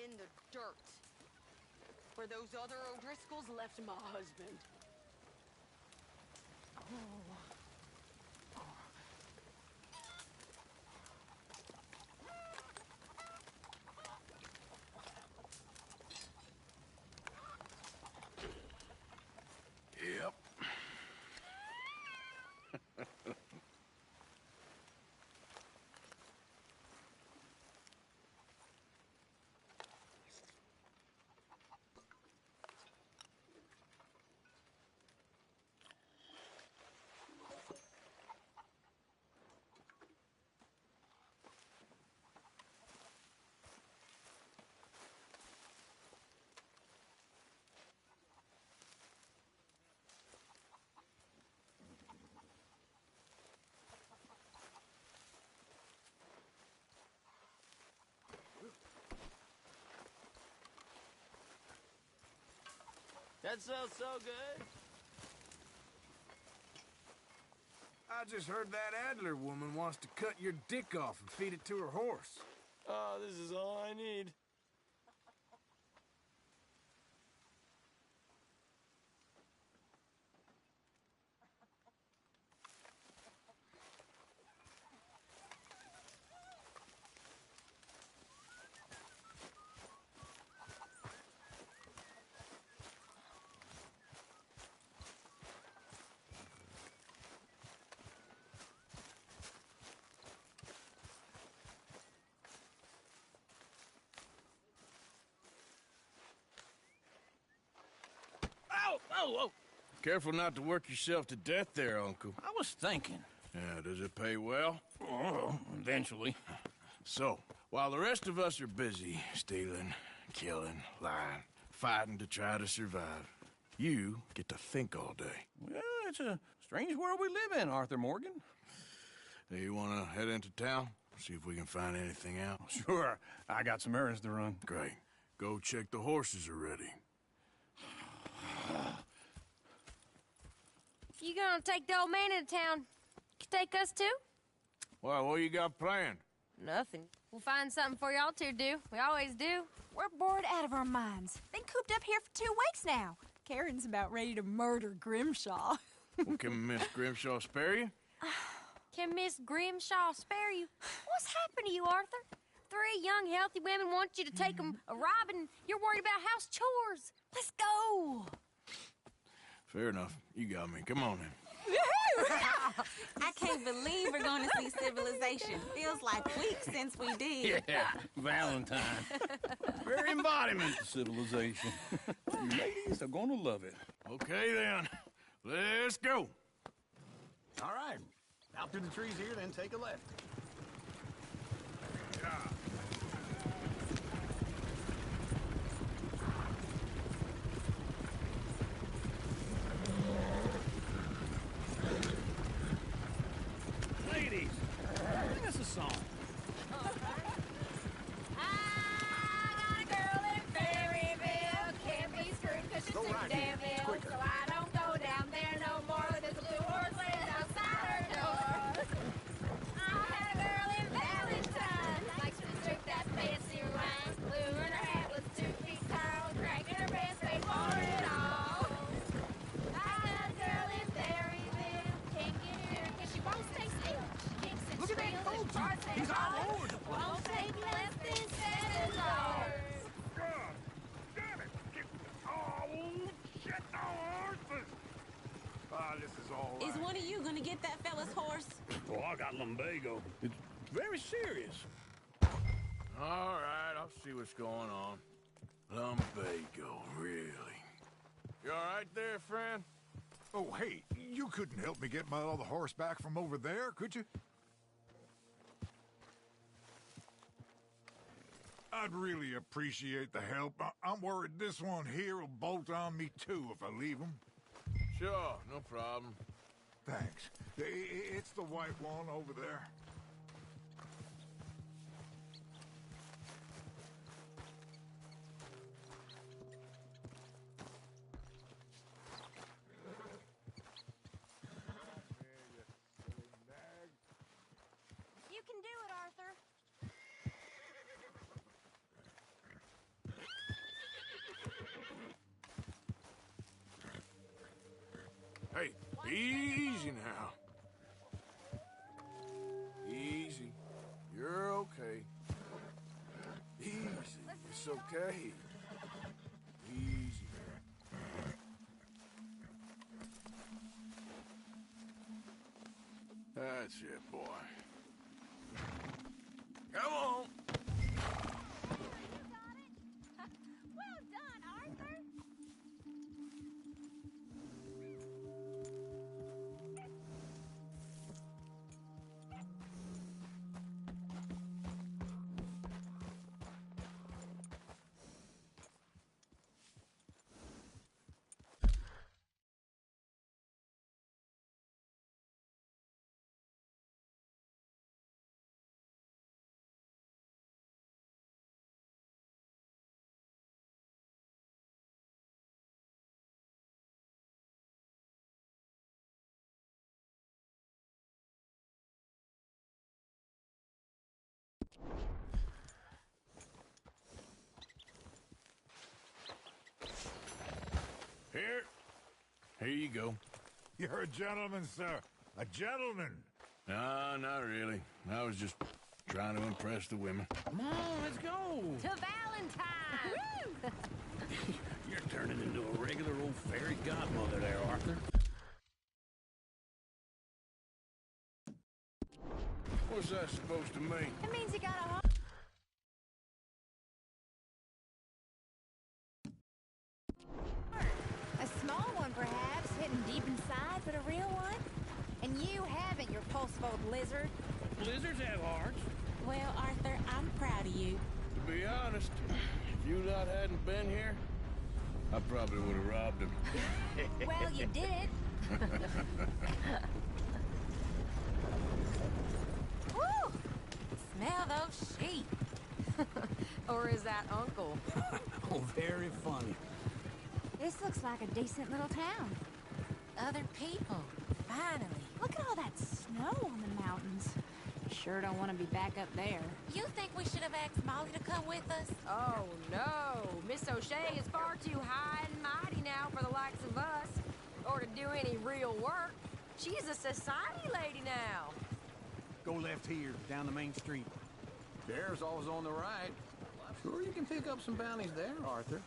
In the dirt. Where those other O'Driscolls left my husband. Oh. Yep. That smells so good. I just heard that Adler woman wants to cut your dick off and feed it to her horse. Oh, this is all I need. Whoa! Careful not to work yourself to death there, Uncle. I was thinking. Yeah, does it pay well? Oh, eventually. So, while the rest of us are busy stealing, killing, lying, fighting to try to survive, you get to think all day. Well, it's a strange world we live in, Arthur Morgan. Hey, you want to head into town? See if we can find anything out? Sure. I got some errands to run. Great. Go check the horses are ready. You gonna take the old man into town? You take us too? Well, what you got planned? Nothing. We'll find something for y'all to do. We always do. We're bored out of our minds. Been cooped up here for 2 weeks now. Karen's about ready to murder Grimshaw. Well, can Miss Grimshaw spare you? Can Miss Grimshaw spare you? What's happened to you, Arthur? 3 young, healthy women want you to take them a robbing. You're worried about house chores. Let's go. Fair enough. You got me. Come on then. I can't believe we're going to see civilization. Feels like weeks since we did. Yeah, Valentine. Very embodiment of civilization. You ladies are going to love it. Okay then. Let's go. All right. Out through the trees here, then take a left. Ladies, sing us a song. I got a girl in Berryville. Can't be screwed 'cause she's too damn ill. So I don't go down there no more. There's a blue horse laying outside her door. I had a girl in Valentine. Likes to drink that fancy wine. Blue and her hat was 2 feet tall. Cracking her breast, paid for it all. I got a girl in Berryville. Can't get here 'cause she won't stay still. She kicks and Look at that squeals coach. and farts and He's all hollers. over the place. Won't take less than $7. God damn it! Oh, shit! Horses! Ah, this is all right. Is one of you gonna get that fella's horse? Oh, I got lumbago. It's very serious. All right, I'll see what's going on. Lumbago, really? You all right there, friend? Oh, hey, you couldn't help me get my other horse back from over there, could you? I'd really appreciate the help. I'm worried this one here will bolt on me too if I leave him. Sure, no problem. Thanks. It's the white one over there. You can do it, Arthur. Easy now. Easy. You're okay. Easy. It's okay. Easy. That's it, boy. Come on. Well done, Arthur. Here you go. You're a gentleman, sir. A gentleman. No, not really. I was just trying to impress the women. Come on, let's go. To Valentine! You're turning into a regular old fairy godmother there, Arthur. What's that supposed to mean? It means you got a heart. A small one, perhaps, hidden deep inside, but a real one? And you haven't, your pulseful lizard. Lizards have hearts. Well, Arthur, I'm proud of you. To be honest, if you lot hadn't been here, I probably would have robbed him. Well, you did. Woo! Smell those sheep. Or is that Uncle? Oh, very funny. This looks like a decent little town. Other people. Finally. Look at all that snow on the mountains. Sure don't want to be back up there. You think we should have asked Molly to come with us? Oh, no. Miss O'Shea is far too high and mighty now for the likes of us. Or to do any real work. She's a society lady now. Go left here, down the main street. There's always on the right. Sure you can pick up some bounties there, Arthur.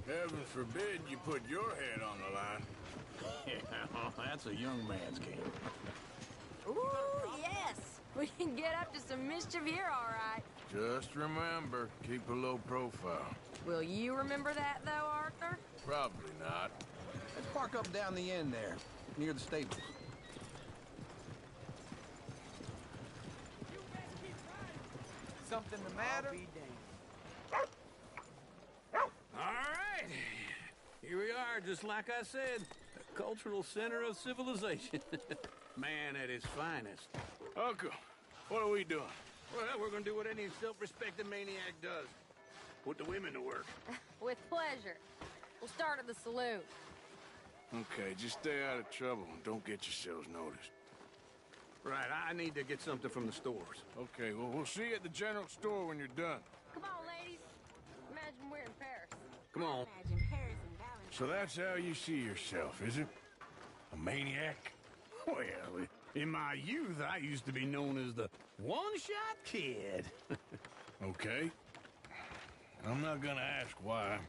Heaven forbid you put your head on the line. Yeah, that's a young man's game. Ooh, yes. We can get up to some mischief here, all right. Just remember, keep a low profile. Will you remember that, though, Arthur? Probably not. Let's park up down the end there, near the stables. Something the matter? All right. Here we are, just like I said. The cultural center of civilization. Man at his finest. Uncle, what are we doing? Well, we're gonna do what any self-respecting maniac does. Put the women to work. With pleasure. We'll start at the saloon. Okay, just stay out of trouble and don't get yourselves noticed. Right, I need to get something from the stores. Okay, well, we'll see you at the general store when you're done. Come on, ladies. Imagine we're in Paris. Come on. Imagine Paris and Valentine. So that's how you see yourself, is it? A maniac? Well, in my youth, I used to be known as the one-shot kid. Okay. I'm not gonna ask why.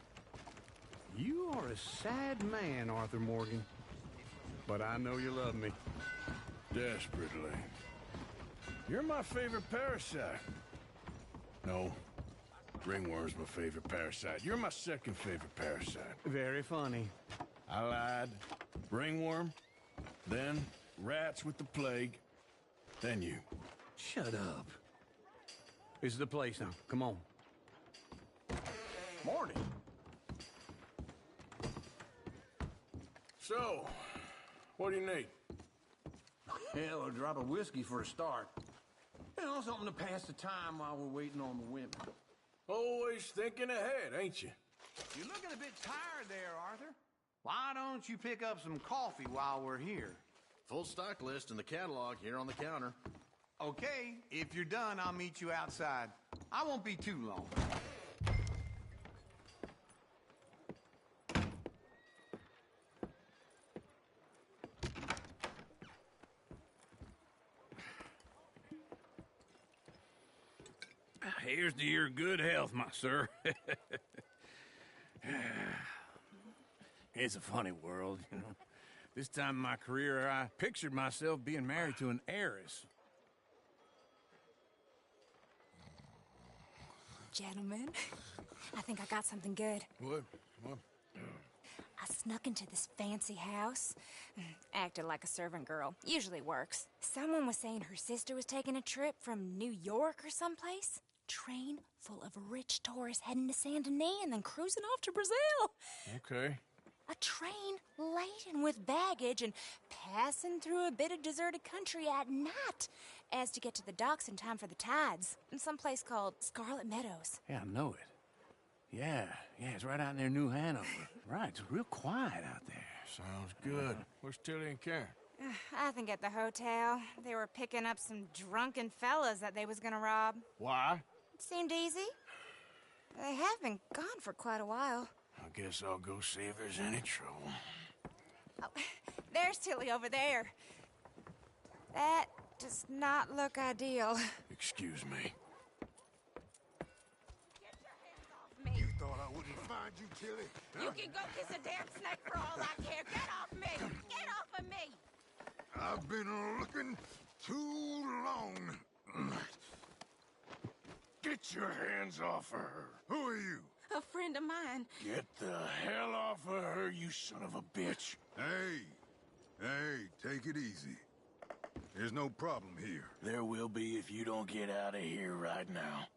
You are a sad man, Arthur Morgan. But I know you love me. Desperately. You're my favorite parasite. No. Ringworm's my favorite parasite. You're my second favorite parasite. Very funny. I lied. Ringworm, then rats with the plague, then you. Shut up. This is the place now. Come on. Morning. So, what do you need? Hell, a drop of whiskey for a start. You know, something to pass the time while we're waiting on the women. Always thinking ahead, ain't you? You're looking a bit tired there, Arthur. Why don't you pick up some coffee while we're here? Full stock list in the catalog here on the counter. Okay, if you're done, I'll meet you outside. I won't be too long. Here's to your good health, my sir. It's a funny world, you know. This time in my career, I pictured myself being married to an heiress. Gentlemen, I think I got something good. What? I snuck into this fancy house. Acted like a servant girl. Usually works. Someone was saying her sister was taking a trip from New York or someplace. Train full of rich tourists heading to Saint Denis and then cruising off to Brazil. Okay. A train laden with baggage and passing through a bit of deserted country at night as to get to the docks in time for the tides in some place called Scarlet Meadows. Yeah, I know it. Yeah, it's right out near New Hanover. Right, it's real quiet out there. Sounds good. Where's Tilly and Karen? I think at the hotel. They were picking up some drunken fellas that they was gonna rob. Why? It seemed easy. They have been gone for quite a while. I guess I'll go see if there's any trouble. Oh, there's Tilly over there. That does not look ideal. Excuse me. You thought I wouldn't find you, Tilly? You can go kiss a damn snake for all I care. Get off me! Get off of me! I've been looking too long. Get your hands off of her. Who are you? A friend of mine. Get the hell off of her, you son of a bitch. Hey, take it easy. There's no problem here. There will be if you don't get out of here right now.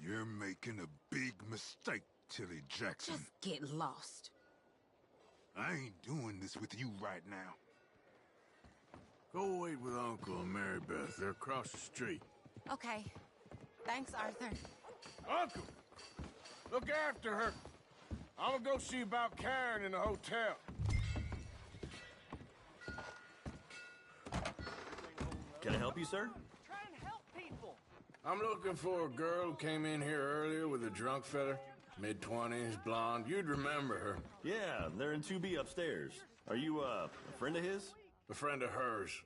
You're making a big mistake, Tilly Jackson. Just get lost. I ain't doing this with you right now. Go wait with Uncle and Mary Beth. They're across the street. Okay. Thanks, Arthur. Uncle! Look after her. I'm gonna go see about Karen in the hotel. Can I help you, sir? Try and help people. I'm looking for a girl who came in here earlier with a drunk fella. Mid-20s, blonde. You'd remember her. Yeah, they're in 2B upstairs. Are you, a friend of his? A friend of hers.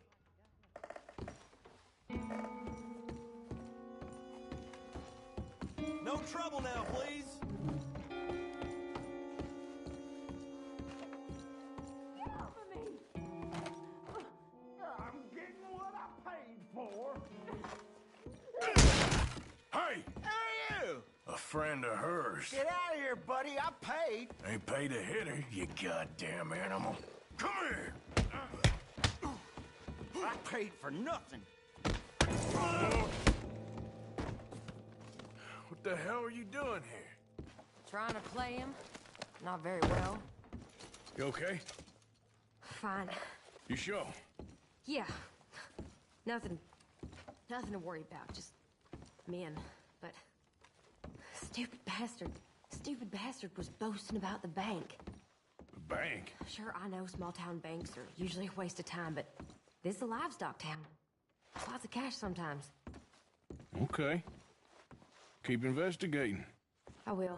No trouble now, please. I'm getting what I paid for. Hey! Hey, you! A friend of hers. Get out of here, buddy. I paid. Ain't paid to hit her, you goddamn animal. Come here! I paid for nothing. What the hell are you doing here? Trying to play him. Not very well. You okay? Fine. You sure? Yeah. Nothing to worry about. Just men. But stupid bastard was boasting about the bank. The bank? Sure, I know small town banks are usually a waste of time, but this is a livestock town. Lots of cash sometimes. Okay. Keep investigating. I will.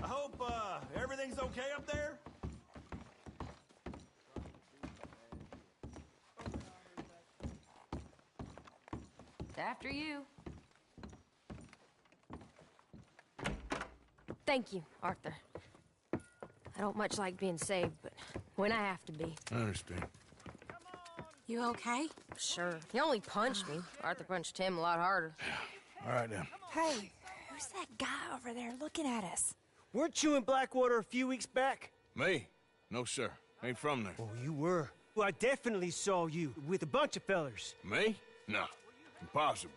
I hope, everything's okay up there? After you. Thank you, Arthur. I don't much like being saved, but when I have to be. I understand. You okay? Sure. He only punched me. Arthur punched him a lot harder. All right, then. Hey, who's that guy over there looking at us? Weren't you in Blackwater a few weeks back? Me? No, sir. Ain't from there. Oh, you were. Well, I definitely saw you with a bunch of fellers. Me? No. Impossible.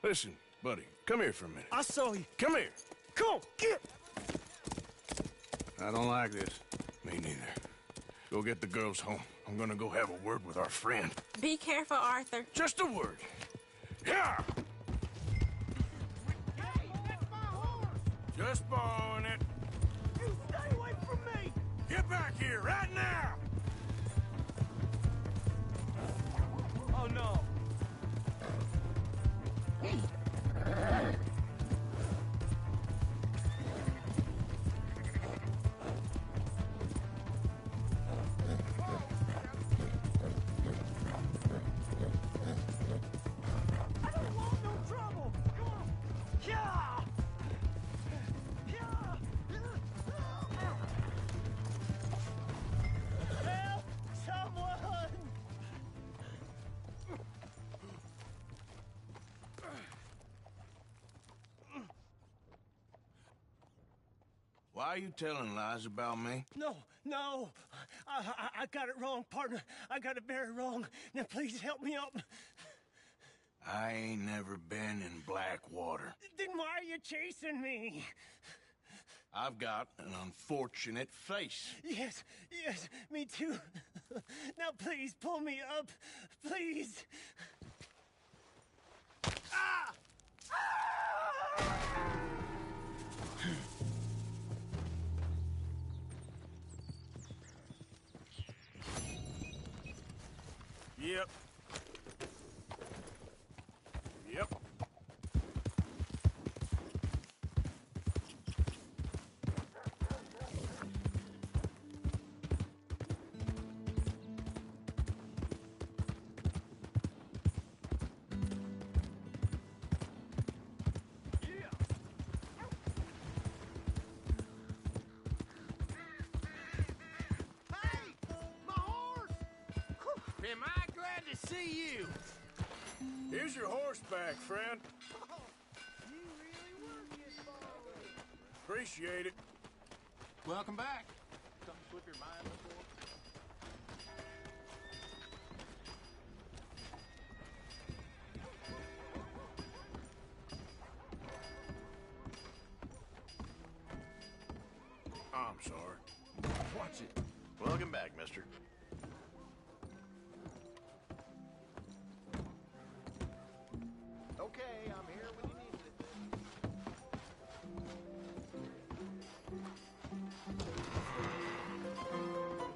Listen, buddy, come here for a minute. I saw you. Come here. Come on, get! I don't like this. Me neither. Go get the girls home. I'm gonna go have a word with our friend. Be careful, Arthur. Just a word. Yeah! Just borrowing it. You stay away from me! Get back here right now! Oh, no. Why are you telling lies about me? No, no. I got it wrong, partner. I got it very wrong. Now, please help me up. I ain't never been in Blackwater. Then why are you chasing me? I've got an unfortunate face. Yes, yes, me too. Now, please, pull me up. Please. Ah! Yep. Yep. Am I glad to see you? Here's your horseback, friend. You really work it, boy. Appreciate it. Welcome back. Something slip your mind before? I'm sorry. Watch it. Welcome back, mister. Okay, I'm here when you need me.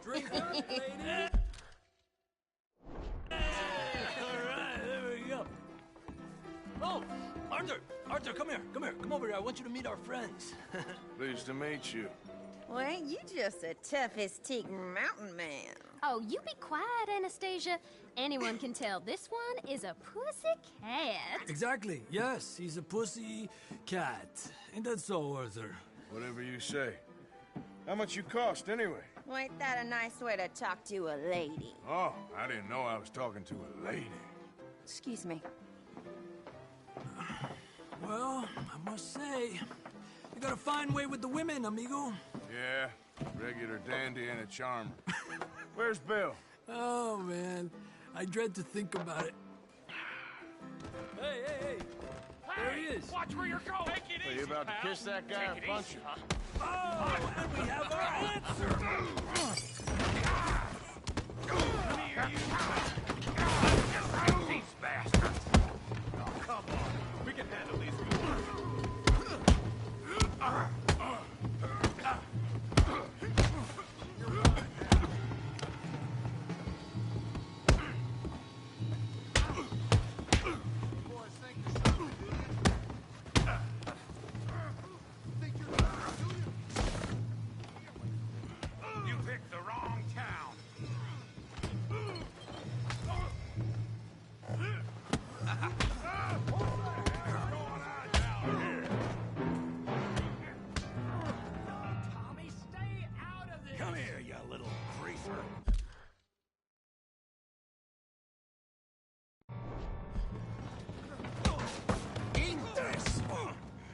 Drink up, lady. All right, there we go. Oh, Arthur, come here, come over here. I want you to meet our friends. Pleased to meet you. Well, ain't you just a tough-as-teak mountain man? Oh, you be quiet, Anastasia. Anyone can tell this one is a pussy cat. Exactly. Yes, he's a pussy cat. Ain't that so, Arthur? Whatever you say. How much you cost, anyway? Well, ain't that a nice way to talk to a lady? Oh, I didn't know I was talking to a lady. Excuse me. Well, I must say, you got a fine way with the women, amigo. Yeah, regular dandy and a charmer. Where's Bill? Oh, man. I dread to think about it. Hey! There he is. Watch where you're going. Take it Are easy, you about to pal. kiss that guy or Take it punch easy, him? huh? Oh, and we have our answer. These bastards. Oh, come on. We can handle these guys. You picked the wrong town. Tommy, stay out of this. Come here, you little creeper. Eat this!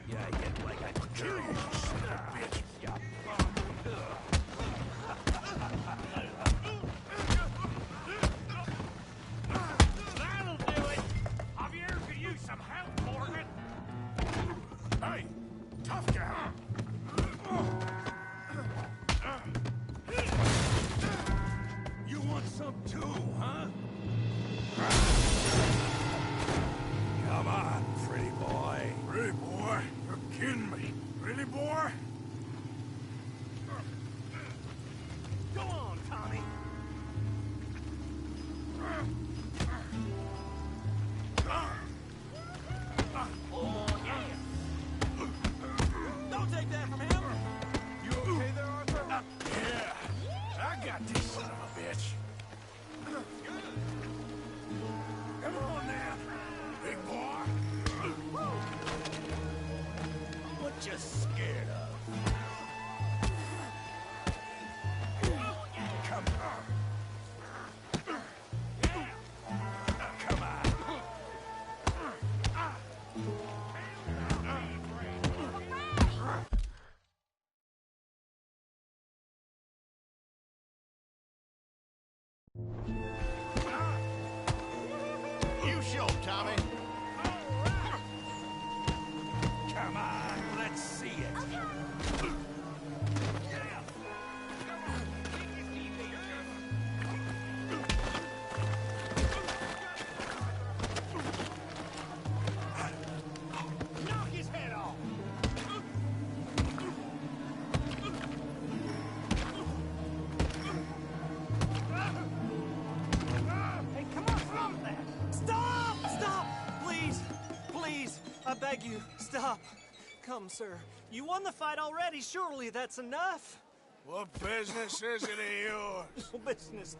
Yeah, I get like I could kill you, son of a bitch. That'll do it! Javier could use some help, Morgan. Hey, tough guy. You want some too, huh? Come on, pretty boy. Pretty boy? You're kidding me. Really, boy? Go on, Tommy. Oh, yeah. I beg you, stop. Come, sir. You won the fight already. Surely that's enough. What business is it of yours? No business.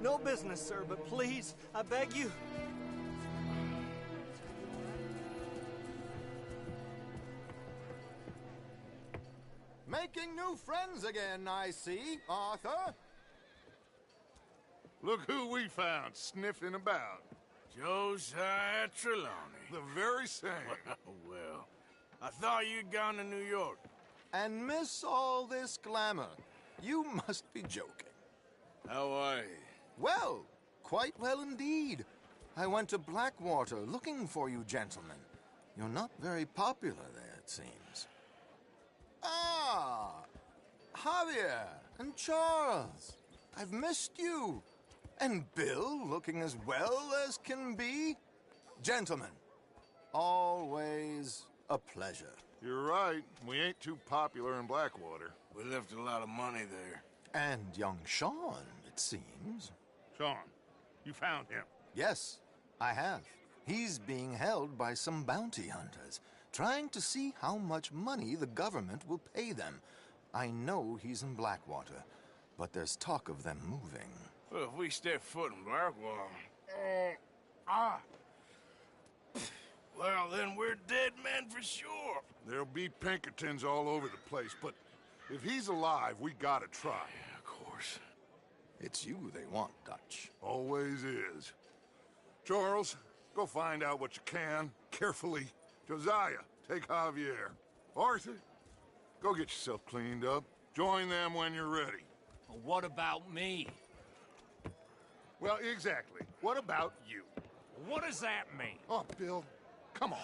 No business, sir, but please, I beg you. Making new friends again, I see, Arthur. Look who we found sniffing about. Josiah Trelawney. The very same. Well, I thought you'd gone to New York. And miss all this glamour. You must be joking. How are you? Well, quite well indeed. I went to Blackwater looking for you gentlemen. You're not very popular there, it seems. Ah, Javier and Charles. I've missed you. And Bill looking as well as can be. Gentlemen, always a pleasure. You're right. We ain't too popular in Blackwater. We left a lot of money there. And young Sean, it seems. Sean, you found him? Yes, I have. He's being held by some bounty hunters, trying to see how much money the government will pay them. I know he's in Blackwater, but there's talk of them moving. Well, if we step foot in Blackwater... Well, then we're dead men for sure. There'll be Pinkertons all over the place, but if he's alive, we gotta try. Yeah, of course. It's you they want, Dutch. Always is. Charles, go find out what you can, carefully. Josiah, take Javier. Arthur, go get yourself cleaned up. Join them when you're ready. Well, what about me? Well, exactly. What about you? What does that mean? Oh, Bill, come on.